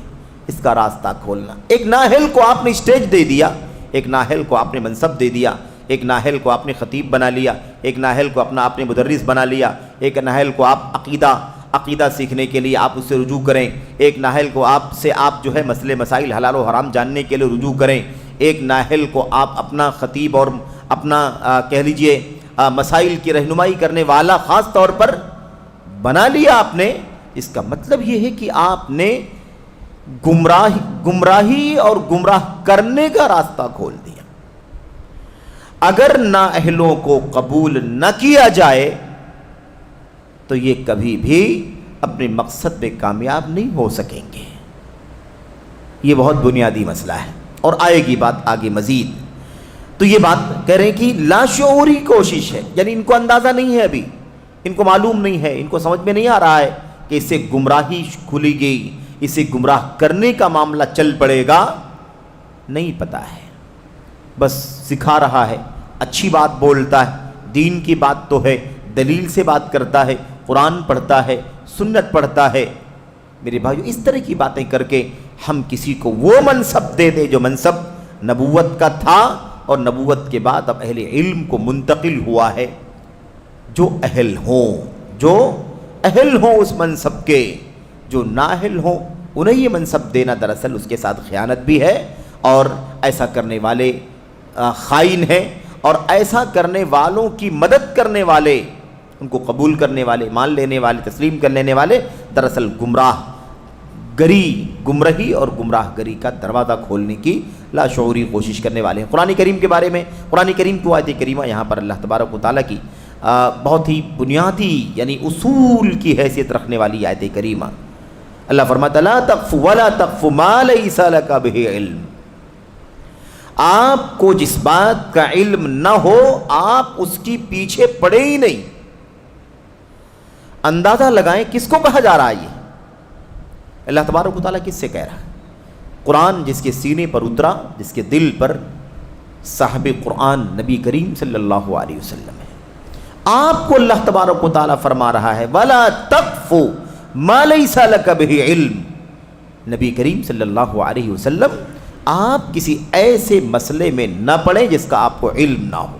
اس کا راستہ کھولنا۔ ایک نااہل کو آپ نے اسٹیج دے دیا، ایک نااہل کو آپ نے منصب دے دیا، ایک نااہل کو آپ نے خطیب بنا لیا، ایک نااہل کو آپ نے مدرس بنا لیا، ایک نااہل کو آپ عقیدہ سیکھنے کے لیے آپ اس سے رجوع کریں، ایک نااہل کو آپ جو ہے مسئلے مسائل حلال و حرام جاننے کے لیے رجوع کریں، ایک نااہل کو آپ اپنا خطیب اور اپنا کہہ لیجئے مسائل کی رہنمائی کرنے والا خاص طور پر بنا لیا آپ نے۔ اس کا مطلب یہ ہے کہ آپ نے گمراہی اور گمراہ کرنے کا راستہ کھول دیا۔ اگر نااہلوں کو قبول نہ کیا جائے تو یہ کبھی بھی اپنے مقصد میں کامیاب نہیں ہو سکیں گے۔ یہ بہت بنیادی مسئلہ ہے، اور آئے گی بات آگے مزید۔ تو یہ بات کہہ رہے ہیں کہ لاشعوری کوشش ہے، یعنی ان کو اندازہ نہیں ہے، ابھی ان کو معلوم نہیں ہے، ان کو سمجھ میں نہیں آ رہا ہے کہ اس سے گمراہی کھلی گئی، اسے گمراہ کرنے کا معاملہ چل پڑے گا، نہیں پتہ ہے، بس سکھا رہا ہے، اچھی بات بولتا ہے، دین کی بات تو ہے، دلیل سے بات کرتا ہے، قرآن پڑھتا ہے، سنت پڑھتا ہے۔ میرے بھائیو اس طرح کی باتیں کر کے ہم کسی کو وہ منصب دے دیں جو منصب نبوت کا تھا اور نبوت کے بعد اب اہل علم کو منتقل ہوا ہے، جو اہل ہوں اس منصب کے، جو نااہل ہوں انہیں یہ منصب دینا دراصل اس کے ساتھ خیانت بھی ہے، اور ایسا کرنے والے خائن ہیں، اور ایسا کرنے والوں کی مدد کرنے والے، ان کو قبول کرنے والے، مان لینے والے، تسلیم کر لینے والے دراصل گمراہی اور گمراہ گری کا دروازہ کھولنے کی لاشعوری کوشش کرنے والے ہیں۔ قرآن کریم کے بارے میں، قرآن کریم کی آیت کریمہ یہاں پر اللہ تبارک و تعالیٰ کی بہت ہی بنیادی یعنی اصول کی حیثیت رکھنے والی آیت کریمہ، اللہ فرماتا لا تقف ولا تقف ما لیس لک بہ علم، آپ کو جس بات کا علم نہ ہو آپ اس کی پیچھے پڑے ہی نہیں۔ اندازہ لگائیں کس کو کہا جا رہا ہے؟ یہ اللہ تبارک و تعالیٰ کس سے کہہ رہا ہے؟ قرآن جس کے سینے پر اترا، جس کے دل پر صاحب قرآن نبی کریم صلی اللہ علیہ وسلم ہے، آپ کو اللہ تبارک و تعالیٰ فرما رہا ہے وَلَا تَقْفُ مَا لَيْسَ لَكَ بِهِ علم، نبی کریم صلی اللہ علیہ وسلم آپ کسی ایسے مسئلے میں نہ پڑیں جس کا آپ کو علم نہ ہو۔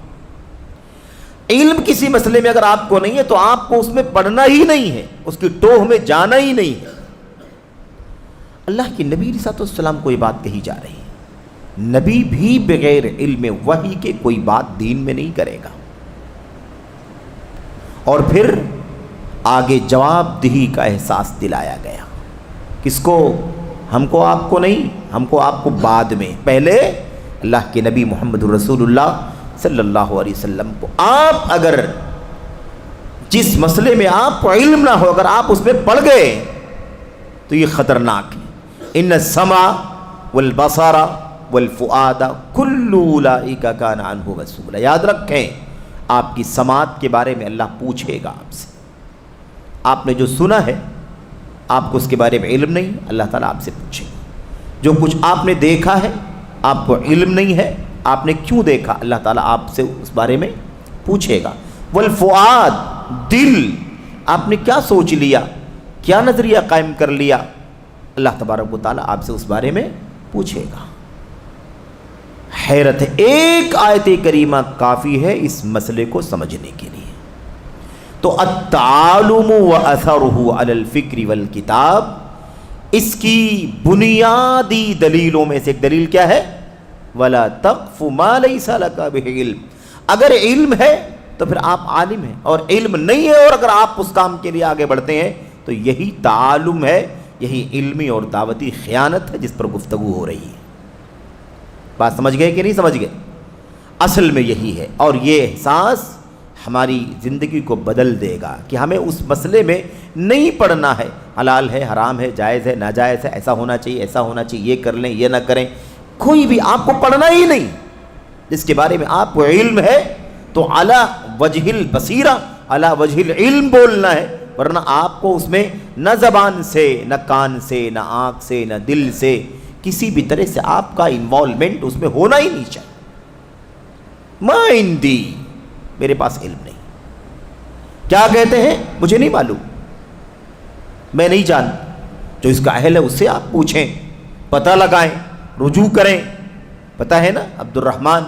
علم کسی مسئلے میں اگر آپ کو نہیں ہے تو آپ کو اس میں پڑھنا ہی نہیں ہے، اس کی ٹوہ میں جانا ہی نہیں ہے۔ اللہ کی نبی علیہ السلام کو یہ بات کہی جا رہی ہے، نبی بھی بغیر علم وحی کے کوئی بات دین میں نہیں کرے گا۔ اور پھر آگے جواب دہی کا احساس دلایا گیا، کس کو؟ ہم کو آپ کو نہیں، ہم کو آپ کو بعد میں، پہلے اللہ کے نبی محمد رسول اللہ صلی اللہ علیہ وسلم کو۔ آپ اگر جس مسئلے میں آپ کو علم نہ ہو، اگر آپ اس میں پڑ گئے تو یہ خطرناک ہے۔ ان السمع والبصر والفؤاد کل اولئک کان عنہ مسئولا، یاد رکھیں آپ کی سماعت کے بارے میں اللہ پوچھے گا آپ سے۔ آپ نے جو سنا ہے آپ کو اس کے بارے میں علم نہیں، اللہ تعالیٰ آپ سے پوچھے گا۔ جو کچھ آپ نے دیکھا ہے آپ کو علم نہیں ہے، آپ نے کیوں دیکھا، اللہ تعالیٰ آپ سے اس بارے میں پوچھے گا۔ والفؤاد، دل، آپ نے کیا سوچ لیا، کیا نظریہ قائم کر لیا، اللہ تبارک و تعالیٰ آپ سے اس بارے میں پوچھے گا۔ حیرت ہے، ایک آیت کریمہ کافی ہے اس مسئلے کو سمجھنے کے لیے۔ تو التعالم واثرہ علی الفکر والکتاب، اس کی بنیادی دلیلوں میں سے ایک دلیل کیا ہے؟ ولا تقف ما لیس لک بہ علم، اگر علم ہے تو پھر آپ عالم ہیں، اور علم نہیں ہے اور اگر آپ اس کام کے لیے آگے بڑھتے ہیں تو یہی تعالم ہے، یہی علمی اور دعوتی خیانت ہے جس پر گفتگو ہو رہی ہے۔ بات سمجھ گئے کہ نہیں سمجھ گئے؟ اصل میں یہی ہے، اور یہ احساس ہماری زندگی کو بدل دے گا کہ ہمیں اس مسئلے میں نہیں پڑھنا ہے، حلال ہے، حرام ہے، جائز ہے، ناجائز ہے، ایسا ہونا چاہیے، ایسا ہونا چاہیے، یہ کر لیں، یہ نہ کریں، کوئی بھی آپ کو پڑھنا ہی نہیں۔ جس کے بارے میں آپ کو علم ہے تو علی وجہ البصیرہ، علی وجہ العلم بولنا ہے، ورنہ آپ کو اس میں نہ زبان سے، نہ کان سے، نہ آنکھ سے، نہ دل سے، کسی بھی طرح سے آپ کا انوالومنٹ اس میں ہونا ہی نہیں چاہیے۔ ما عندی، میرے پاس علم نہیں، کیا کہتے ہیں مجھے نہیں معلوم، میں نہیں جانتا، جو اس کا اہل ہے اس سے آپ پوچھیں، پتہ لگائیں، رجوع کریں۔ پتہ ہے نا عبد الرحمن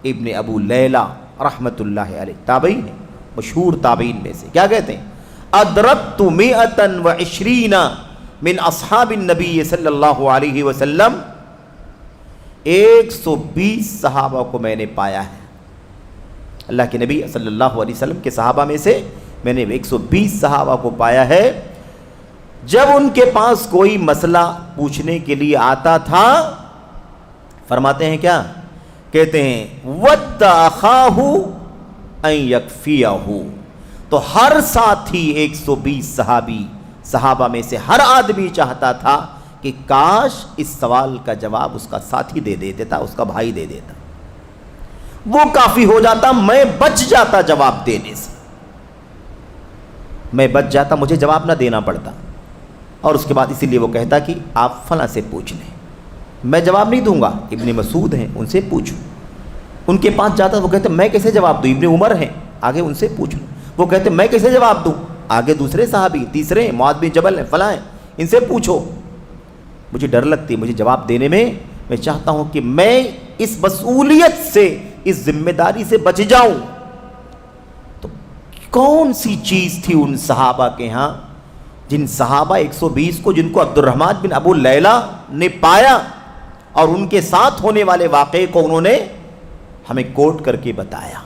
ابن ابو لیلہ رحمۃ اللہ علیہ تابعین ہیں، مشہور تابعین میں سے، کیا کہتے ہیں؟ ادرکت 120 من اصحاب النبی صلی اللہ علیہ وسلم، 120 صحابہ کو میں نے پایا ہے، اللہ کے نبی صلی اللہ علیہ وسلم کے صحابہ میں سے میں نے 120 صحابہ کو پایا ہے، جب ان کے پاس کوئی مسئلہ پوچھنے کے لیے آتا تھا، فرماتے ہیں کیا کہتے ہیں؟ وَدَّ أَخَاهُ أَن يَكْفِيَهُ، تو ہر ساتھی 120 صحابہ میں سے ہر آدمی چاہتا تھا کہ کاش اس سوال کا جواب اس کا ساتھی دے دیتا، اس کا بھائی دے دیتا، وہ کافی ہو جاتا، میں بچ جاتا جواب دینے سے، میں بچ جاتا، مجھے جواب نہ دینا پڑتا۔ اور اس کے بعد اسی لیے وہ کہتا کہ آپ فلاں سے پوچھ لیں، میں جواب نہیں دوں گا، ابن مسعود ہیں ان سے پوچھو، ان کے پاس جاتا وہ کہتے میں کیسے جواب دوں، ابن عمر ہیں آگے ان سے پوچھ لوں، وہ کہتے میں کیسے جواب دوں، آگے دوسرے صحابی، تیسرے ہیں، معاذ بن جبل ہیں، فلاں ہیں، ان سے پوچھو۔ مجھے ڈر لگتی ہے، مجھے جواب دینے میں چاہتا ہوں کہ میں اس مسئولیت سے، اس ذمہ داری سے بچ جاؤں۔ تو کون سی چیز تھی ان صحابہ کے ہاں؟ جن صحابہ 120 کو جن کو عبد الرحمن بن ابو لیلہ نے پایا اور ان کے ساتھ ہونے والے واقعے کو انہوں نے ہمیں کوٹ کر کے بتایا.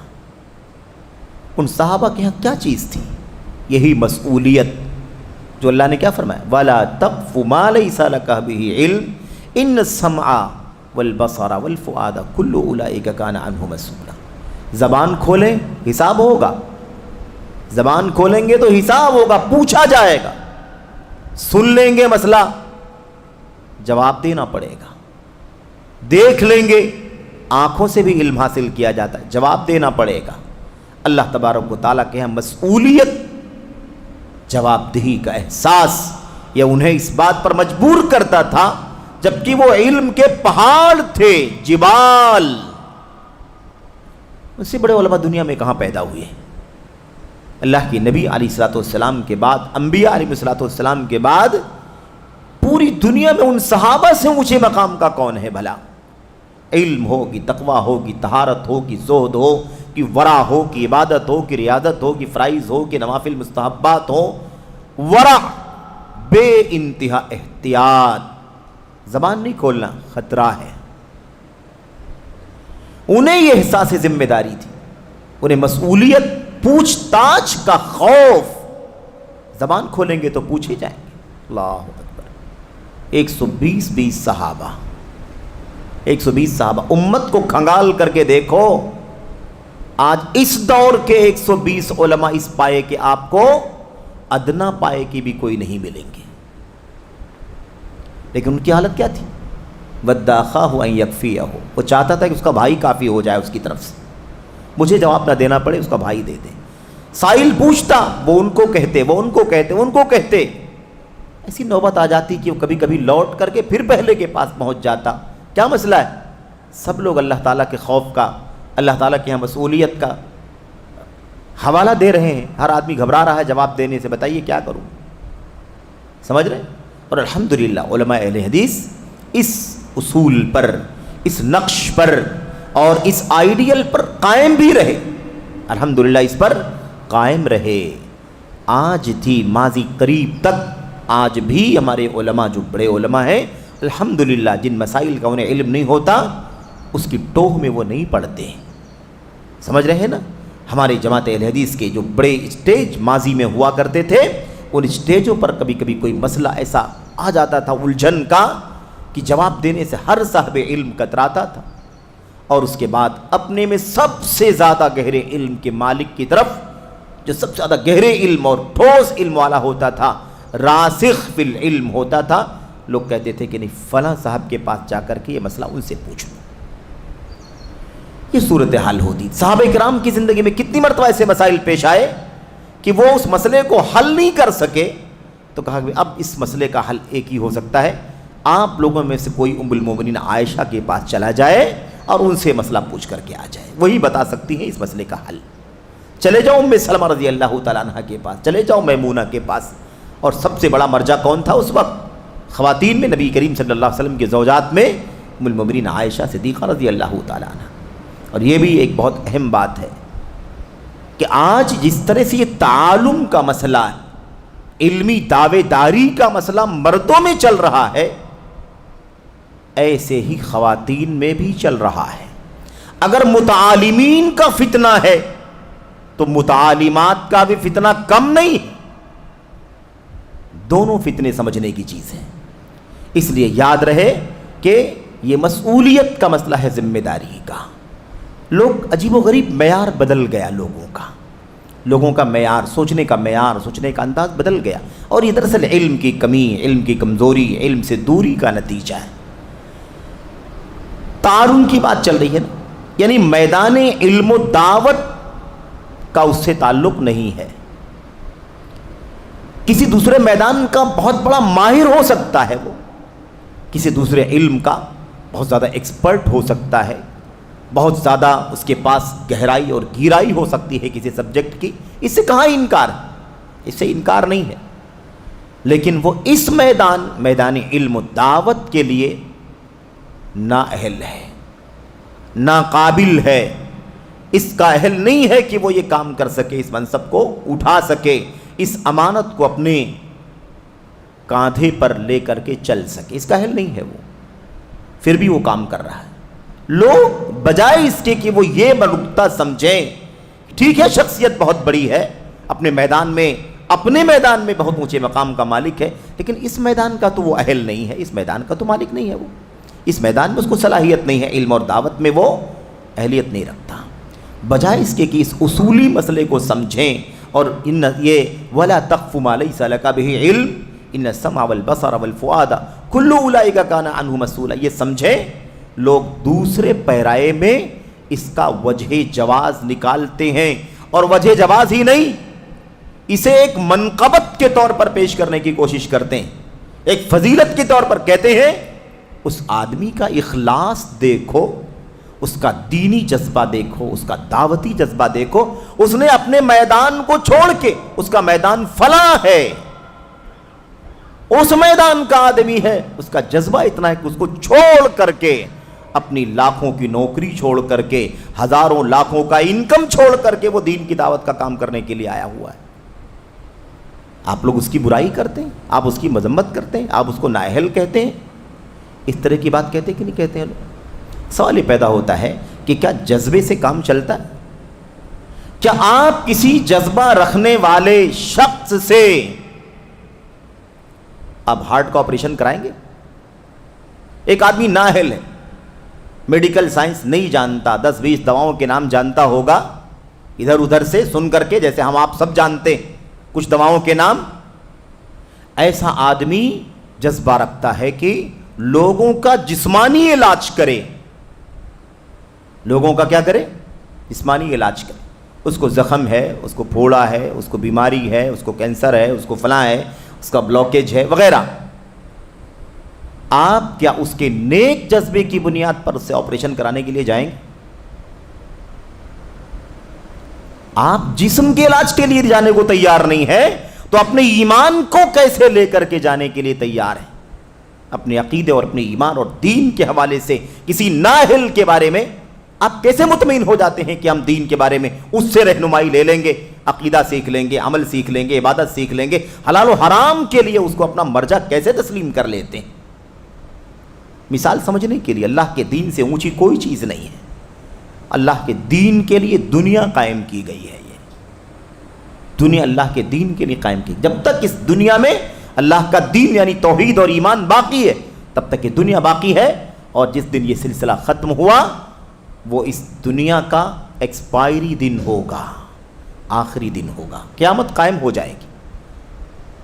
ان صحابہ کے ہاں کیا چیز تھی؟ یہی مسئولیت جو اللہ نے کیا فرمایا، وَلَا تَقْفُ مَا لَيْسَ لَكَ بِهِ عِلْمٌ إِنَّ السَّمْعَ وَالْبَصَرَ وَالْفُؤَادَ كُلُّ أُولَئِكَ كَانَ عَنْهُ مَسْئُولًا. زبان کھولیں حساب ہوگا، زبان کھولیں گے تو حساب ہوگا، پوچھا جائے گا. سن لیں گے مسئلہ، جواب دینا پڑے گا. دیکھ لیں گے، آنکھوں سے بھی علم حاصل کیا جاتا ہے، جواب دینا پڑے گا. اللہ تبارک و تعالیٰ کے ہاں مسئولیت، جواب دہی کا احساس یہ انہیں اس بات پر مجبور کرتا تھا جبکہ وہ علم کے پہاڑ تھے، جبال. اس سے بڑے علماء دنیا میں کہاں پیدا ہوئے؟ اللہ کی نبی علیہ الصلوۃ والسلام کے بعد، انبیاء علیہ الصلوۃ والسلام کے بعد پوری دنیا میں ان صحابہ سے اونچے مقام کا کون ہے بھلا؟ علم ہو کہ تقویٰ ہو کہ طہارت ہو کہ زہد ہو کہ ورع ہو کہ عبادت ہو کہ ریاضت ہو کہ فرائض ہو کہ نوافل مستحبات ہو. ورع، بے انتہا احتیاط، زبان نہیں کھولنا خطرہ ہے. انہیں یہ احساس ذمہ داری تھی، انہیں مسئولیت، پوچھ تاچھ کا خوف. زبان کھولیں گے تو پوچھے جائیں گے. اللہ اکبر. 120 صحابہ، 120 صحابہ. امت کو کھنگال کر کے دیکھو، آج اس دور کے 120 علماء اس پائے کہ آپ کو ادنا پائے کی بھی کوئی نہیں ملیں گے. لیکن ان کی حالت کیا تھی؟ وَدَّا أَخَاهُ أَن يَكْفِيَهُ. وہ چاہتا تھا کہ اس کا بھائی کافی ہو جائے اس کی طرف سے، مجھے جواب نہ دینا پڑے، اس کا بھائی دے دے. سائل پوچھتا، وہ ان کو کہتے، وہ ان کو کہتے، ان کو کہتے. ایسی نوبت آ جاتی کہ وہ کبھی کبھی لوٹ کر کے پھر پہلے کے پاس پہنچ جاتا. کیا مسئلہ ہے؟ سب لوگ اللہ تعالیٰ کے خوف کا، اللہ تعالیٰ کے یہاں مسئولیت کا حوالہ دے رہے ہیں. ہر آدمی گھبرا رہا ہے جواب دینے سے. بتائیے کیا کروں؟ سمجھ رہے ہیں؟ اور الحمدللہ علماء اہل حدیث اس اصول پر، اس نقش پر اور اس آئیڈیل پر قائم بھی رہے. الحمدللہ اس پر قائم رہے. آج تھی ماضی قریب تک، آج بھی ہمارے علماء جو بڑے علماء ہیں الحمدللہ، جن مسائل کا انہیں علم نہیں ہوتا اس کی ٹوہ میں وہ نہیں پڑتے. سمجھ رہے ہیں نا؟ ہمارے جماعت اہل حدیث کے جو بڑے اسٹیج ماضی میں ہوا کرتے تھے، ان اسٹیجوں پر کبھی کبھی کوئی مسئلہ ایسا آ جاتا تھا الجھن کا کہ جواب دینے سے ہر صاحب علم کتراتا تھا. اور اس کے بعد اپنے میں سب سے زیادہ گہرے علم کے مالک کی طرف، جو سب سے زیادہ گہرے علم اور ٹھوس علم والا ہوتا تھا، راسخ فی العلم ہوتا تھا، لوگ کہتے تھے کہ نہیں فلاں صاحب کے پاس جا کر کے یہ مسئلہ ان سے پوچھو. یہ صورتحال ہوتی. صحابہ کرام کی زندگی میں کتنی مرتبہ ایسے مسائل پیش آئے کہ وہ اس مسئلے کو حل نہیں کر سکے، تو کہا کہ اب اس مسئلے کا حل ایک ہی ہو سکتا ہے، آپ لوگوں میں سے کوئی ام المومنین عائشہ کے پاس چلا جائے اور ان سے مسئلہ پوچھ کر کے آ جائے، وہی بتا سکتی ہیں اس مسئلے کا حل. چلے جاؤ ام سلمہ رضی اللہ تعالیٰ عنہ کے پاس، چلے جاؤ میمونہ کے پاس. اور سب سے بڑا مرجع کون تھا اس وقت؟ خواتین میں نبی کریم صلی اللہ علیہ وسلم کے زوجات میں ام المومنین عائشہ صدیقہ رضی اللہ تعالیٰ عنہ. اور یہ بھی ایک بہت اہم بات ہے کہ آج جس طرح سے یہ تعلم کا مسئلہ، علمی دعوے داری کا مسئلہ مردوں میں چل رہا ہے، ایسے ہی خواتین میں بھی چل رہا ہے. اگر متعالمین کا فتنہ ہے تو متعالمات کا بھی فتنہ کم نہیں ہے. دونوں فتنے سمجھنے کی چیز ہے. اس لیے یاد رہے کہ یہ مسئولیت کا مسئلہ ہے، ذمہ داری کا. لوگ عجیب و غریب معیار بدل گیا لوگوں کا معیار، سوچنے کا معیار، سوچنے کا انداز بدل گیا. اور یہ دراصل علم کی کمی، علم کی کمزوری، علم سے دوری کا نتیجہ ہے. تعارف کی بات چل رہی ہے نا، یعنی میدان علم و دعوت کا اس سے تعلق نہیں ہے. کسی دوسرے میدان کا بہت بڑا ماہر ہو سکتا ہے، وہ کسی دوسرے علم کا بہت زیادہ ایکسپرٹ ہو سکتا ہے، بہت زیادہ اس کے پاس گہرائی اور گہرائی ہو سکتی ہے کسی سبجیکٹ کی. اس سے کہاں انکار ہے؟ اس سے انکار نہیں ہے. لیکن وہ اس میدان علم و دعوت کے لیے نااہل ہے، ناقابل ہے. اس کا اہل نہیں ہے کہ وہ یہ کام کر سکے، اس منصب کو اٹھا سکے، اس امانت کو اپنے کاندھے پر لے کر کے چل سکے، اس کا اہل نہیں ہے وہ، پھر بھی وہ کام کر رہا ہے۔ لوگ بجائے اس کے کہ وہ یہ نقطہ سمجھیں، ٹھیک ہے شخصیت بہت بڑی ہے، اپنے میدان میں بہت اونچے مقام کا مالک ہے، لیکن اس میدان کا تو وہ اہل نہیں ہے، اس میدان کا تو مالک نہیں ہے، وہ اس میدان میں اس کو صلاحیت نہیں ہے، علم اور دعوت میں وہ اہلیت نہیں رکھتا۔ بجائے اس کے کہ اس اصولی مسئلے کو سمجھیں اور یہ وَلَا تَقْفُ مَا لَيْسَ لَكَ بِهِ عِلْمٌ إِنَّ السَّمْعَ وَالْبَصَرَ وَالْفُؤَادَ كُلُّ أُولَئِكَ كَانَ عَنْهُ مسئولا، یہ سمجھیں۔ لوگ دوسرے پیرائے میں اس کا وجہ جواز نکالتے ہیں، اور وجہ جواز ہی نہیں، اسے ایک منقبت کے طور پر پیش کرنے کی کوشش کرتے ہیں، ایک فضیلت کے طور پر کہتے ہیں۔ اس آدمی کا اخلاص دیکھو، اس کا دینی جذبہ دیکھو، اس کا دعوتی جذبہ دیکھو، اس نے اپنے میدان کو چھوڑ کے، اس کا میدان فلاں ہے، اس میدان کا آدمی ہے، اس کا جذبہ اتنا ہے کہ اس کو چھوڑ کر کے، اپنی لاکھوں کی نوکری چھوڑ کر کے، ہزاروں لاکھوں کا انکم چھوڑ کر کے وہ دین کی دعوت کا کام کرنے کے لیے آیا ہوا ہے۔ آپ لوگ اس کی برائی کرتے ہیں، آپ اس کی مذمت کرتے ہیں، آپ اس کو نااہل کہتے ہیں، اس طرح کی بات کہتے ہیں کہ نہیں کہتے ہیں لوگ؟ سوال یہ پیدا ہوتا ہے کہ کیا جذبے سے کام چلتا ہے؟ کیا آپ کسی جذبہ رکھنے والے شخص سے آپ ہارٹ کا آپریشن کرائیں گے؟ ایک آدمی نااہل ہے، میڈیکل سائنس نہیں جانتا، 10-20 دواؤں کے نام جانتا ہوگا ادھر ادھر سے سن کر کے، جیسے ہم آپ سب جانتے ہیں کچھ دواؤں کے نام۔ ایسا آدمی جذبہ رکھتا ہے کہ لوگوں کا جسمانی علاج کرے، لوگوں کا کیا کرے؟ جسمانی علاج کرے۔ اس کو زخم ہے، اس کو پھوڑا ہے، اس کو بیماری ہے، اس کو کینسر ہے، اس کو فلاں ہے، اس کا بلاکیج ہے وغیرہ۔ آپ کیا اس کے نیک جذبے کی بنیاد پر اس سے آپریشن کرانے کے لیے جائیں گے؟ آپ جسم کے علاج کے لیے جانے کو تیار نہیں ہے تو اپنے ایمان کو کیسے لے کر کے جانے کے لیے تیار ہیں؟ اپنے عقیدے اور اپنے ایمان اور دین کے حوالے سے کسی نااہل کے بارے میں آپ کیسے مطمئن ہو جاتے ہیں کہ ہم دین کے بارے میں اس سے رہنمائی لے لیں گے، عقیدہ سیکھ لیں گے، عمل سیکھ لیں گے، عبادت سیکھ لیں گے؟ حلال و حرام کے لیے اس کو اپنا مرجع کیسے تسلیم کر لیتے ہیں؟ مثال سمجھنے کے لیے، اللہ کے دین سے اونچی کوئی چیز نہیں ہے۔ اللہ کے دین کے لیے دنیا قائم کی گئی ہے، یہ دنیا اللہ کے دین کے لیے قائم کی۔ جب تک اس دنیا میں اللہ کا دین یعنی توحید اور ایمان باقی ہے، تب تک یہ دنیا باقی ہے، اور جس دن یہ سلسلہ ختم ہوا وہ اس دنیا کا ایکسپائری دن ہوگا، آخری دن ہوگا، قیامت قائم ہو جائے گی۔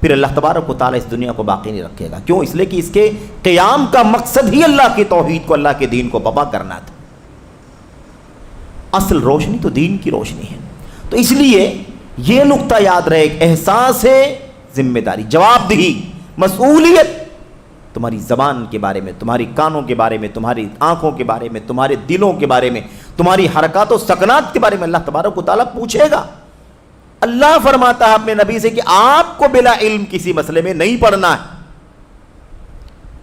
پھر اللہ تبارک و تعالیٰ اس دنیا کو باقی نہیں رکھے گا۔ کیوں؟ اس لیے کہ اس کے قیام کا مقصد ہی اللہ کی توحید کو، اللہ کے دین کو بپا کرنا تھا۔ اصل روشنی تو دین کی روشنی ہے۔ تو اس لیے یہ نقطہ یاد رہے، ایک احساس ہے ذمہ داری، جواب دہی، مسئولیت، تمہاری زبان کے بارے میں، تمہاری کانوں کے بارے میں، تمہاری آنکھوں کے بارے میں، تمہارے دلوں کے بارے میں، تمہاری حرکات و سکنات کے بارے میں اللہ تبارک و تعالیٰ پوچھے گا۔ اللہ فرماتا ہے اپنے نبی سے کہ آپ کو بلا علم کسی مسئلے میں نہیں پڑھنا ہے۔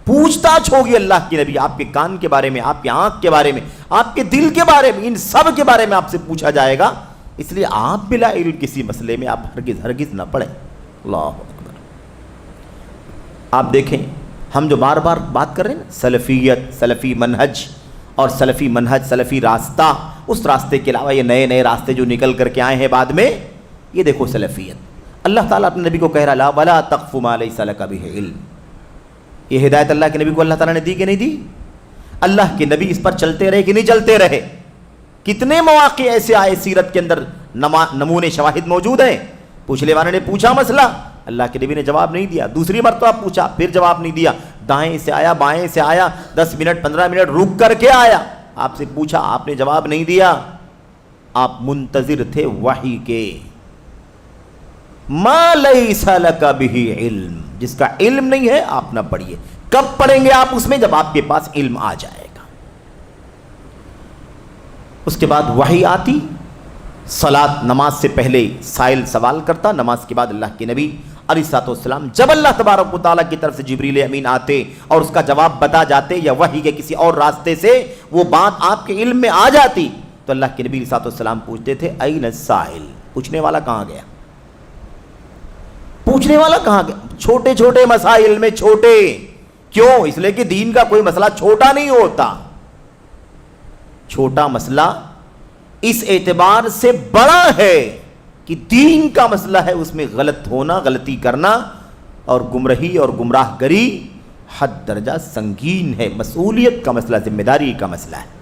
پوچھ تاچھ ہوگی اللہ کے نبی، آپ کے کان کے بارے میں، آپ کی آنکھ کے بارے میں، آپ کے دل کے بارے میں، ان سب کے بارے میں آپ سے پوچھا جائے گا۔ اس لیے آپ بلا علم کسی مسئلے میں آپ ہرگز نہ پڑھیں۔ اللہ اکبر۔ آپ دیکھیں، ہم جو بار بار بات کر رہے ہیں نا، سلفیت، سلفی منہج اور سلفی منہج، سلفی راستہ، اس راستے کے علاوہ یہ نئے نئے راستے جو نکل کر کے آئے ہیں بعد میں، یہ دیکھو سلفیت۔ اللہ تعالیٰ اپنے نبی کو کہہ رہا وَلَا تَقْفُ مَا لَيْسَ لَكَ بِهِ عِلْمٌ۔ یہ ہدایت اللہ کے نبی کو اللہ تعالیٰ نے دی کہ نہیں دی؟ اللہ کے نبی اس پر چلتے رہے کہ نہیں چلتے رہے؟ کتنے مواقع ایسے آئے سیرت کے اندر، نمونے شواہد موجود ہیں۔ پوچھنے والے نے پوچھا مسئلہ، اللہ کے نبی نے جواب نہیں دیا، دوسری مرتبہ پوچھا پھر جواب نہیں دیا، دائیں سے آیا بائیں سے آیا، 10 منٹ 15 منٹ رک کر کے آیا، آپ سے پوچھا، آپ نے جواب نہیں دیا، آپ منتظر تھے وحی کے۔ ما لیس لک بہ علم، جس کا علم نہیں ہے آپ نہ پڑھیے۔ کب پڑھیں گے آپ اس میں؟ جب آپ کے پاس علم آ جائے گا۔ اس کے بعد وحی آتی، صلاۃ، نماز سے پہلے سائل سوال کرتا، نماز کے بعد اللہ کے نبی علیہ الصلوۃ والسلام جب اللہ تبارک و تعالیٰ کی طرف سے جبریل امین آتے اور اس کا جواب بتا جاتے، یا وحی کے کسی اور راستے سے وہ بات آپ کے علم میں آ جاتی، تو اللہ کے نبی علیہ الصلوۃ والسلام پوچھتے تھے این السائل، پوچھنے والا کہاں گیا؟ پوچھنے والا کہاں گیا؟ چھوٹے چھوٹے مسائل میں چھوٹے کیوں؟ اس لیے کہ دین کا کوئی مسئلہ چھوٹا نہیں ہوتا. چھوٹا مسئلہ اس اعتبار سے بڑا ہے کہ دین کا مسئلہ ہے، اس میں غلط ہونا، غلطی کرنا اور گمراہی اور گمراہ گری حد درجہ سنگین ہے. مسئولیت کا مسئلہ، ذمہ داری کا مسئلہ ہے.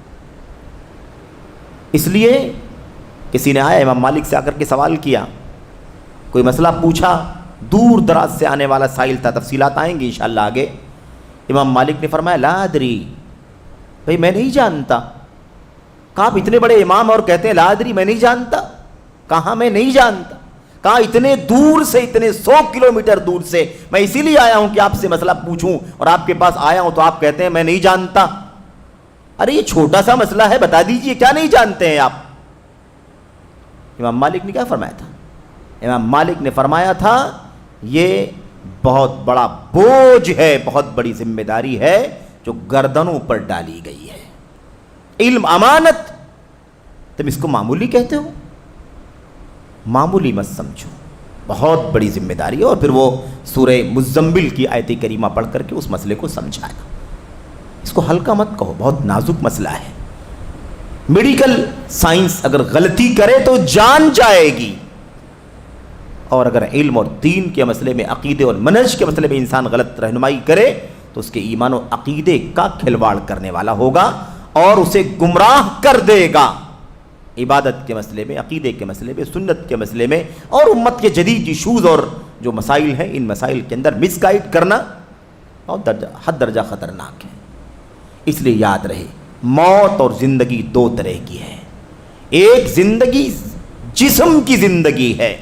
اس لیے کسی نے آیا امام مالک سے آ کر کے سوال کیا، کوئی مسئلہ پوچھا، دور دراز سے آنے والا سائل تھا، تفصیلات آئیں گی انشاءاللہ آگے. امام مالک نے فرمایا لا ادری، بھئی میں نہیں جانتا. کہا آپ اتنے بڑے امام اور کہتے ہیں لا ادری میں نہیں جانتا؟ کہاں میں نہیں جانتا؟ کہا اتنے دور سے، اتنے 100 کلومیٹر دور سے میں اسی لیے آیا ہوں کہ آپ سے مسئلہ پوچھوں، اور آپ کے پاس آیا ہوں تو آپ کہتے ہیں میں نہیں جانتا. ارے یہ چھوٹا سا مسئلہ ہے، بتا دیجئے کیا نہیں جانتے ہیں آپ؟ امام مالک نے کیا فرمایا تھا؟ امام مالک نے فرمایا تھا یہ بہت بڑا بوجھ ہے، بہت بڑی ذمہ داری ہے جو گردنوں پر ڈالی گئی ہے. علم امانت، تم اس کو معمولی کہتے ہو؟ معمولی مت سمجھو، بہت بڑی ذمہ داری ہے. اور پھر وہ سورہ مزمل کی آیت کریمہ پڑھ کر کے اس مسئلے کو سمجھایا. اس کو ہلکا مت کہو، بہت نازک مسئلہ ہے. میڈیکل سائنس اگر غلطی کرے تو جان جائے گی، اور اگر علم اور دین کے مسئلے میں، عقیدے اور منہج کے مسئلے میں انسان غلط رہنمائی کرے تو اس کے ایمان و عقیدے کا کھلواڑ کرنے والا ہوگا اور اسے گمراہ کر دے گا. عبادت کے مسئلے میں، عقیدے کے مسئلے میں، سنت کے مسئلے میں اور امت کے جدید ایشوز اور جو مسائل ہیں، ان مسائل کے اندر مس گائیڈ کرنا بہت حد درجہ خطرناک ہے. اس لیے یاد رہے موت اور زندگی دو طرح کی ہے. ایک زندگی جسم کی زندگی ہے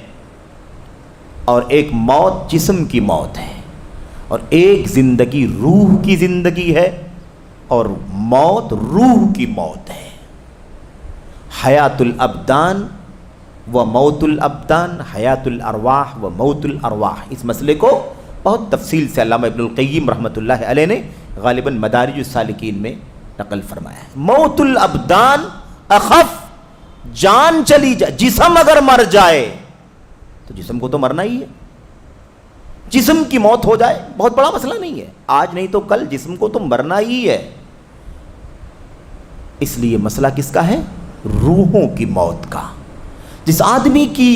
اور ایک موت جسم کی موت ہے، اور ایک زندگی روح کی زندگی ہے اور موت روح کی موت ہے. حیات الابدان و موت الابدان، حیات الارواح و موت الارواح، اس مسئلے کو بہت تفصیل سے علامہ ابن القیم رحمۃ اللہ علیہ نے غالباً مدارج السالکین میں نقل فرمایا ہے. موت الابدان اخف، جان چلی جائے، جسم اگر مر جائے تو جسم کو تو مرنا ہی ہے. جسم کی موت ہو جائے بہت بڑا مسئلہ نہیں ہے، آج نہیں تو کل جسم کو تو مرنا ہی ہے. اس لیے مسئلہ کس کا ہے؟ روحوں کی موت کا. جس آدمی کی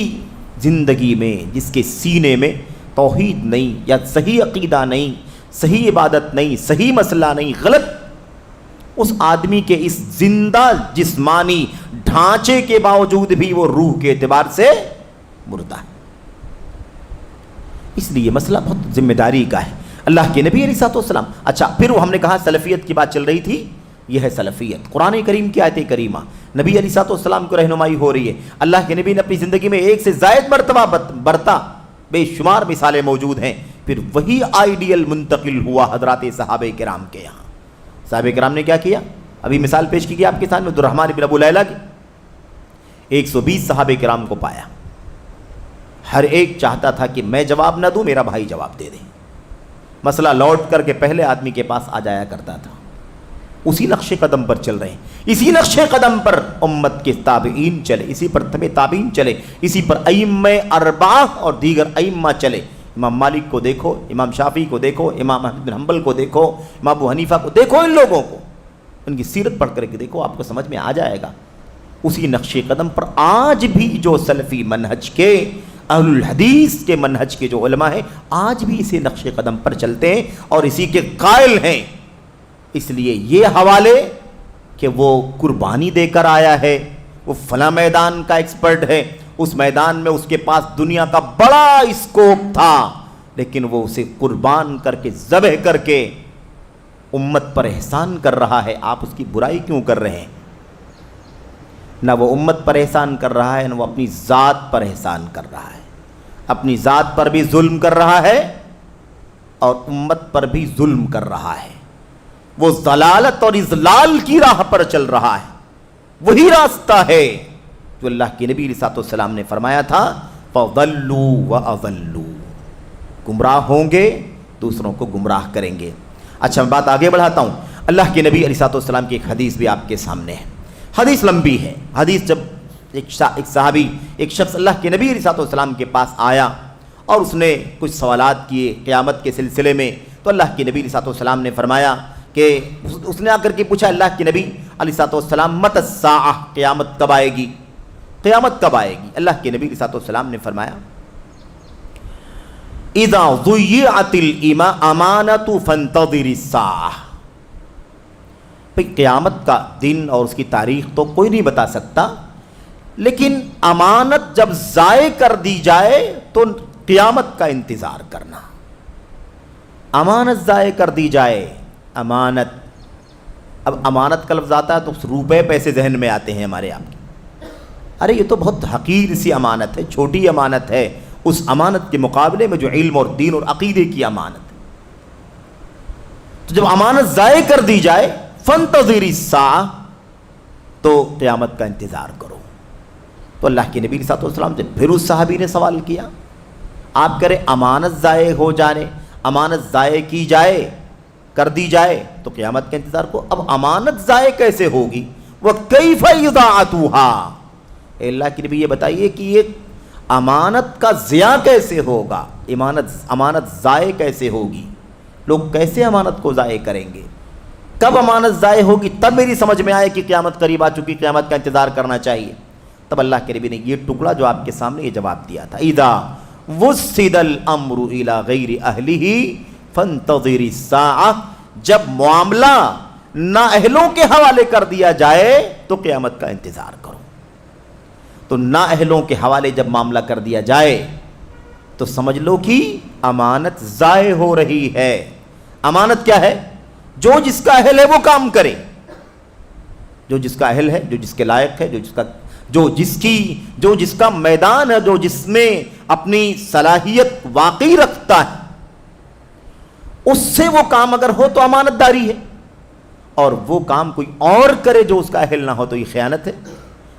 زندگی میں، جس کے سینے میں توحید نہیں یا صحیح عقیدہ نہیں، صحیح عبادت نہیں، صحیح مسئلہ نہیں، غلط، اس آدمی کے اس زندہ جسمانی ڈھانچے کے باوجود بھی وہ روح کے اعتبار سے مردہ ہے. اس لیے مسئلہ بہت ذمہ داری کا ہے. اللہ کے نبی علیہ الصلوۃ والسلام. اچھا پھر ہم نے کہا سلفیت کی بات چل رہی تھی، یہ ہے سلفیت. قرآن کریم کی آیت کریمہ، نبی علیہ الصلوۃ والسلام کو رہنمائی ہو رہی ہے. اللہ کے نبی نے اپنی زندگی میں ایک سے زائد مرتبہ برتا، بے شمار مثالیں موجود ہیں. پھر وہی آئیڈیل منتقل ہوا حضرات صحابہ کرام کے یہاں. صحابہ کرام نے کیا کیا؟ ابھی مثال پیش کی گئی آپ کے سامنے عبدالرحمن بن ابو لیلہ کی. 120 صحابہ کرام کو پایا، ہر ایک چاہتا تھا کہ میں جواب نہ دوں، میرا بھائی جواب دے دے. مسئلہ لوٹ کر کے پہلے آدمی کے پاس آ جایا کرتا تھا. اسی نقش قدم پر چل رہے ہیں، اسی نقش قدم پر امت کے تابعین چلے، اسی پر تبع تابعین چلے، اسی پر ائمہ اربعہ اور دیگر ائمہ چلے. امام مالک کو دیکھو، امام شافعی کو دیکھو، امام احمد بن حنبل کو دیکھو، امام ابو حنیفہ کو دیکھو، ان لوگوں کو، ان کی سیرت پڑھ کر کے دیکھو، آپ کو سمجھ میں آ جائے گا. اسی نقش قدم پر آج بھی جو سلفی منہج کے، اہل الحدیث کے منہج کے جو علماء ہیں، آج بھی اسی نقش قدم پر چلتے ہیں اور اسی کے قائل ہیں. اس لیے یہ حوالے کہ وہ قربانی دے کر آیا ہے، وہ فلاں میدان کا ایکسپرٹ ہے، اس میدان میں اس کے پاس دنیا کا بڑا اسکوپ تھا، لیکن وہ اسے قربان کر کے، ذبح کر کے امت پر احسان کر رہا ہے. آپ اس کی برائی کیوں کر رہے ہیں؟ نہ وہ امت پر احسان کر رہا ہے، نہ وہ اپنی ذات پر احسان کر رہا ہے. اپنی ذات پر بھی ظلم کر رہا ہے اور امت پر بھی ظلم کر رہا ہے. وہ ضلالت اور اضلال کی راہ پر چل رہا ہے. وہی راستہ ہے جو اللہ کے نبی علیہ الصلوۃ والسلام نے فرمایا تھا فَضَلُّوا وَأَضَلُّوا، گمراہ ہوں گے، دوسروں کو گمراہ کریں گے. اچھا میں بات آگے بڑھاتا ہوں. اللہ کے نبی علیہ الصلوۃ والسلام کی ایک حدیث بھی آپ کے سامنے ہے. حدیث لمبی ہے. حدیث جب ایک صحابی، ایک شخص اللہ کے نبی علیہ الصلوۃ والسلام کے پاس آیا اور اس نے کچھ سوالات کیے قیامت کے سلسلے میں، تو اللہ کے نبی علیہ الصلوۃ والسلام نے فرمایا کہ اس نے آ کر کے پوچھا اللہ کے نبی علیہ الصلوۃ والسلام متی الساعہ، قیامت کب آئے گی، قیامت کب آئے گی؟ اللہ کے نبی علیہ الصلوۃ والسلام نے فرمایا اذا ضیعت الامانۃ فانتظر الساعہ۔ بھئی قیامت کا دن اور اس کی تاریخ تو کوئی نہیں بتا سکتا، لیکن امانت جب ضائع کر دی جائے تو قیامت کا انتظار کرنا۔ امانت ضائع کر دی جائے، امانت، اب امانت کا لفظ آتا ہے تو روپے پیسے ذہن میں آتے ہیں ہمارے آپ کے، ارے یہ تو بہت حقیر سی امانت ہے، چھوٹی امانت ہے اس امانت کے مقابلے میں جو علم اور دین اور عقیدے کی امانت ہے۔ تو جب امانت ضائع کر دی جائے فانتظر الساعہ، تو قیامت کا انتظار کرو۔ تو اللہ کے نبی صلی اللہ علیہ وسلم سے پھر اس صحابی نے سوال کیا، آپ کرے امانت ضائع ہو جانے، امانت ضائع کی جائے، کر دی جائے تو قیامت کا انتظار کو، اب امانت ضائع کیسے ہوگی؟ وَكَيْفَ إِضَاعَتُهَا، اے اللہ کے نبی یہ بتائیے کہ یہ امانت کا ضیاع کیسے ہوگا، امانت ضائع کیسے ہوگی، لوگ کیسے امانت کو ضائع کریں گے، کب امانت ضائع ہوگی؟ تب میری سمجھ میں آئے کہ قیامت قریب آ چکی، قیامت کا انتظار کرنا چاہیے۔ تب اللہ کے نبی نے یہ ٹکڑا جو آپ کے سامنے یہ جواب دیا تھا، اذا وسد الامر الى غیر اہلہ فانتظر الساعہ، جب معاملہ نااہلوں کے حوالے کر دیا جائے تو قیامت کا انتظار کرو۔ تو نااہلوں کے حوالے جب معاملہ کر دیا جائے تو سمجھ لو کہ امانت ضائع ہو رہی ہے۔ امانت کیا ہے؟ جو جس کا اہل ہے وہ کام کرے، جو جس کا اہل ہے، جو جس کے لائق ہے، جو جس کا میدان ہے، جو جس میں اپنی صلاحیت واقعی رکھتا ہے، اس سے وہ کام اگر ہو تو امانت داری ہے، اور وہ کام کوئی اور کرے جو اس کا اہل نہ ہو تو یہ خیانت ہے۔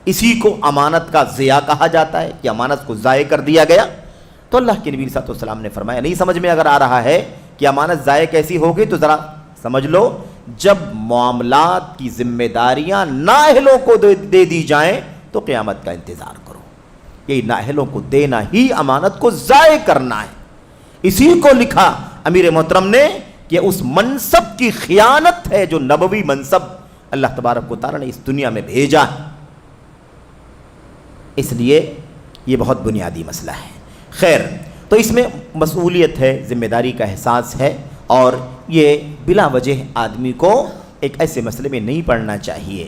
اسی کو امانت کا ضیاع کہا جاتا ہے کہ امانت کو ضائع کر دیا گیا۔ تو اللہ کے نبی صلی اللہ علیہ وسلم نے فرمایا، نہیں سمجھ میں اگر آ رہا ہے کہ امانت ضائع کیسی ہوگی تو ذرا سمجھ لو، جب معاملات کی ذمہ داریاں نااہلوں کو دے دی جائیں تو قیامت کا انتظار کرو۔ یہ نااہلوں کو دینا ہی امانت کو ضائع کرنا ہے۔ اسی کو لکھا امیر محترم نے کہ اس منصب کی خیانت ہے جو نبوی منصب اللہ تبارک و تعالیٰ نے اس دنیا میں بھیجا ہے۔ اس لیے یہ بہت بنیادی مسئلہ ہے۔ خیر، تو اس میں مسئولیت ہے، ذمہ داری کا احساس ہے، اور یہ بلا وجہ آدمی کو ایک ایسے مسئلے میں نہیں پڑنا چاہیے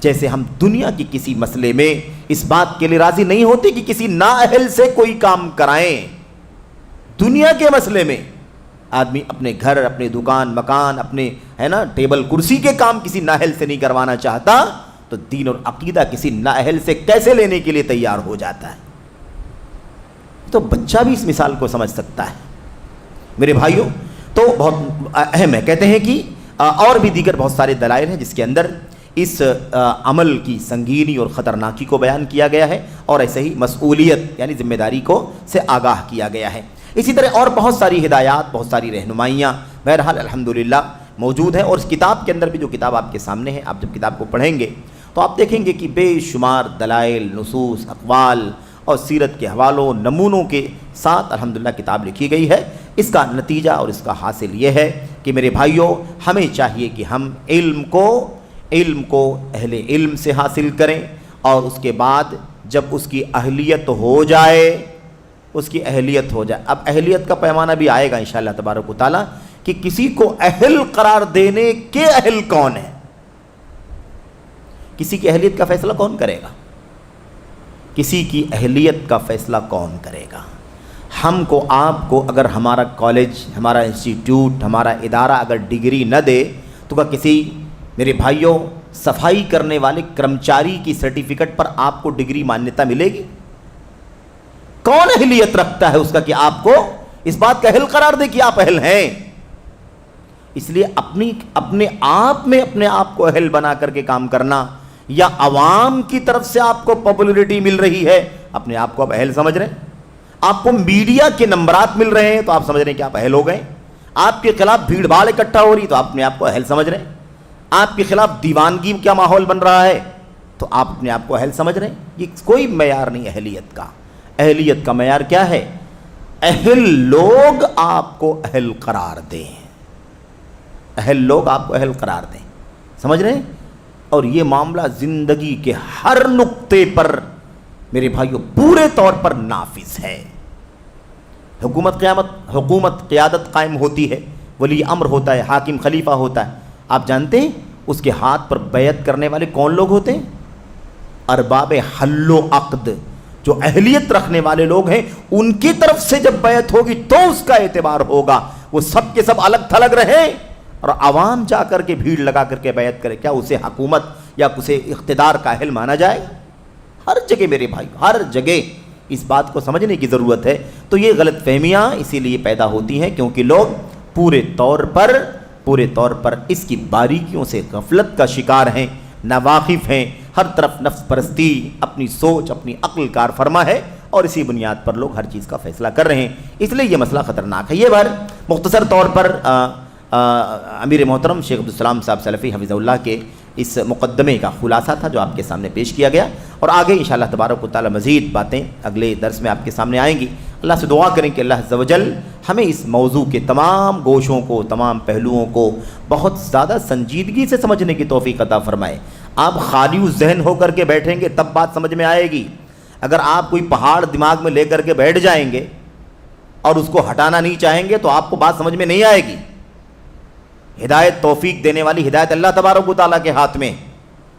جیسے ہم دنیا کی کسی مسئلے میں اس بات کے لیے راضی نہیں ہوتے کہ کسی نااہل سے کوئی کام کرائیں۔ دنیا کے مسئلے میں آدمی اپنے گھر، اپنے دکان، مکان، اپنے ٹیبل کرسی کے کام کسی نااہل سے نہیں کروانا چاہتا، تو دین اور عقیدہ کسی نااہل سے کیسے لینے کے لیے تیار ہو جاتا ہے؟ تو بچہ بھی اس مثال کو سمجھ سکتا ہے۔ میرے بھائیوں، تو بہت اہم ہے۔ کہتے ہیں کہ اور بھی دیگر بہت سارے دلائل ہیں جس کے اندر اس عمل کی سنگینی اور خطرناکی کو بیان کیا گیا ہے، اور ایسے ہی مسئولیت یعنی ذمہ داری کو سے آگاہ کیا گیا ہے۔ اسی طرح اور بہت ساری ہدایات، بہت ساری رہنمائیاں بہرحال الحمدللہ موجود ہیں، اور اس کتاب کے اندر بھی، جو کتاب آپ کے سامنے ہے، آپ جب کتاب کو پڑھیں گے تو آپ دیکھیں گے کہ بے شمار دلائل، نصوص، اقوال اور سیرت کے حوالوں، نمونوں کے ساتھ الحمدللہ کتاب لکھی گئی ہے۔ اس کا نتیجہ اور اس کا حاصل یہ ہے کہ میرے بھائیوں، ہمیں چاہیے کہ ہم علم کو اہل علم سے حاصل کریں، اور اس کے بعد جب اس کی اہلیت ہو جائے، اب اہلیت کا پیمانہ بھی آئے گا انشاءاللہ تبارک و تعالیٰ کہ کسی کو اہل قرار دینے کے اہل کون ہیں، کسی کی اہلیت کا فیصلہ کون کرے گا، کسی کی اہلیت کا فیصلہ کون کرے گا؟ ہم کو، آپ کو اگر ہمارا کالج، ہمارا انسٹیٹیوٹ، ہمارا ادارہ اگر ڈگری نہ دے تو کیا کسی، میرے بھائیوں، صفائی کرنے والے کرمچاری کی سرٹیفکیٹ پر آپ کو ڈگری مانیتا ملے گی؟ کون اہلیت رکھتا ہے اس کا کہ آپ کو اس بات کا اہل قرار دے کہ آپ اہل ہیں؟ اس لیے اپنے آپ میں اپنے آپ کو اہل بنا کر کے کام کرنا، یا عوام کی طرف سے آپ کو پاپولرٹی مل رہی ہے، اپنے آپ کو آپ اہل سمجھ رہے ہیں، آپ کو میڈیا کے نمبرات مل رہے ہیں تو آپ سمجھ رہے ہیں کہ آپ اہل ہو گئے، آپ کے خلاف بھیڑ بھاڑ اکٹھا ہو رہی تو آپ اپنے آپ کو اہل سمجھ رہے ہیں، آپ کے خلاف دیوانگی کیا ماحول بن رہا ہے تو آپ اپنے آپ کو اہل سمجھ رہے ہیں۔ یہ کوئی معیار نہیں اہلیت کا۔ اہلیت کا معیار کیا ہے؟ اہل لوگ آپ کو اہل قرار دیں، اہل لوگ آپ کو اہل قرار دیں، سمجھ رہے ہیں؟ اور یہ معاملہ زندگی کے ہر نقطے پر میرے بھائیوں پورے طور پر نافذ ہے۔ حکومت قیادت قائم ہوتی ہے، ولی امر ہوتا ہے، حاکم خلیفہ ہوتا ہے، آپ جانتے ہیں اس کے ہاتھ پر بیعت کرنے والے کون لوگ ہوتے ہیں؟ ارباب حل و عقد، جو اہلیت رکھنے والے لوگ ہیں، ان کی طرف سے جب بیعت ہوگی تو اس کا اعتبار ہوگا۔ وہ سب کے سب الگ تھلگ رہیں اور عوام جا کر کے بھیڑ لگا کر کے بیعت کرے، کیا اسے حکومت یا اسے اقتدار کا اہل مانا جائے؟ ہر جگہ میرے بھائی، ہر جگہ اس بات کو سمجھنے کی ضرورت ہے۔ تو یہ غلط فہمیاں اسی لیے پیدا ہوتی ہیں کیونکہ لوگ پورے طور پر اس کی باریکیوں سے غفلت کا شکار ہیں، ناواقف ہیں، ہر طرف نفس پرستی، اپنی سوچ، اپنی عقل کار فرما ہے، اور اسی بنیاد پر لوگ ہر چیز کا فیصلہ کر رہے ہیں۔ اس لیے یہ مسئلہ خطرناک ہے۔ یہ بار مختصر طور پر امیر محترم شیخ عبدالسلام صاحب سلفی حفظہ اللہ کے اس مقدمے کا خلاصہ تھا جو آپ کے سامنے پیش کیا گیا، اور آگے انشاءاللہ تبارک و تعالی مزید باتیں اگلے درس میں آپ کے سامنے آئیں گی۔ اللہ سے دعا کریں کہ اللہ عز و جل ہمیں اس موضوع کے تمام گوشوں کو، تمام پہلوؤں کو بہت زیادہ سنجیدگی سے سمجھنے کی توفیق عطا فرمائے۔ آپ خالی ذہن ہو کر کے بیٹھیں گے تب بات سمجھ میں آئے گی۔ اگر آپ کوئی پہاڑ دماغ میں لے کر کے بیٹھ جائیں گے اور اس کو ہٹانا نہیں چاہیں گے تو آپ کو بات سمجھ میں نہیں آئے گی۔ ہدایت، توفیق دینے والی ہدایت اللہ تبارک و تعالیٰ کے ہاتھ میں،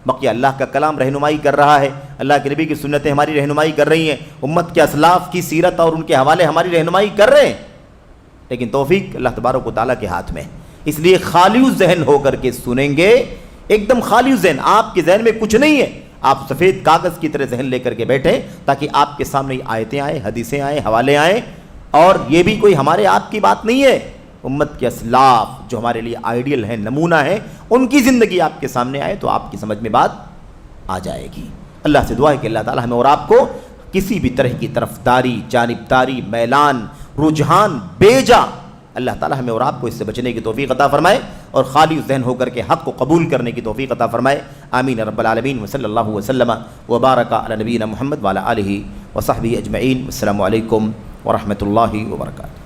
باقی اللہ کا کلام رہنمائی کر رہا ہے، اللہ کے نبی کی سنتیں ہماری رہنمائی کر رہی ہیں، امت کے اسلاف کی سیرت اور ان کے حوالے ہماری رہنمائی کر رہے ہیں، لیکن توفیق اللہ تبارک و تعالیٰ کے ہاتھ میں۔ اس لیے خالی ذہن ہو کر کے سنیں گے، ایک دم خالی ذہن، آپ کے ذہن میں کچھ نہیں ہے، آپ سفید کاغذ کی طرح ذہن لے کر کے بیٹھیں تاکہ آپ کے سامنے آیتیں آئیں، حدیثیں آئیں، حوالے آئیں، اور یہ بھی کوئی ہمارے آپ کی بات نہیں ہے، امت کے اسلاف جو ہمارے لیے آئیڈیل ہیں، نمونہ ہیں، ان کی زندگی آپ کے سامنے آئے تو آپ کی سمجھ میں بات آ جائے گی۔ اللہ سے دعا ہے کہ اللہ تعالی ہمیں اور آپ کو کسی بھی طرح کی طرفداری، جانبداری، میلان، رجحان، بیجا، اللہ تعالی ہمیں اور آپ کو اس سے بچنے کی توفیق عطا فرمائے اور خالی ذہن ہو کر کے حق کو قبول کرنے کی توفیق عطا فرمائے۔ آمین رب العالمین، وصلی اللہ وسلم وبارک علی نبینا محمد وعلی آلہ وصحبہ اجمعین۔ السلام علیکم ورحمۃ اللہ وبرکاتہ۔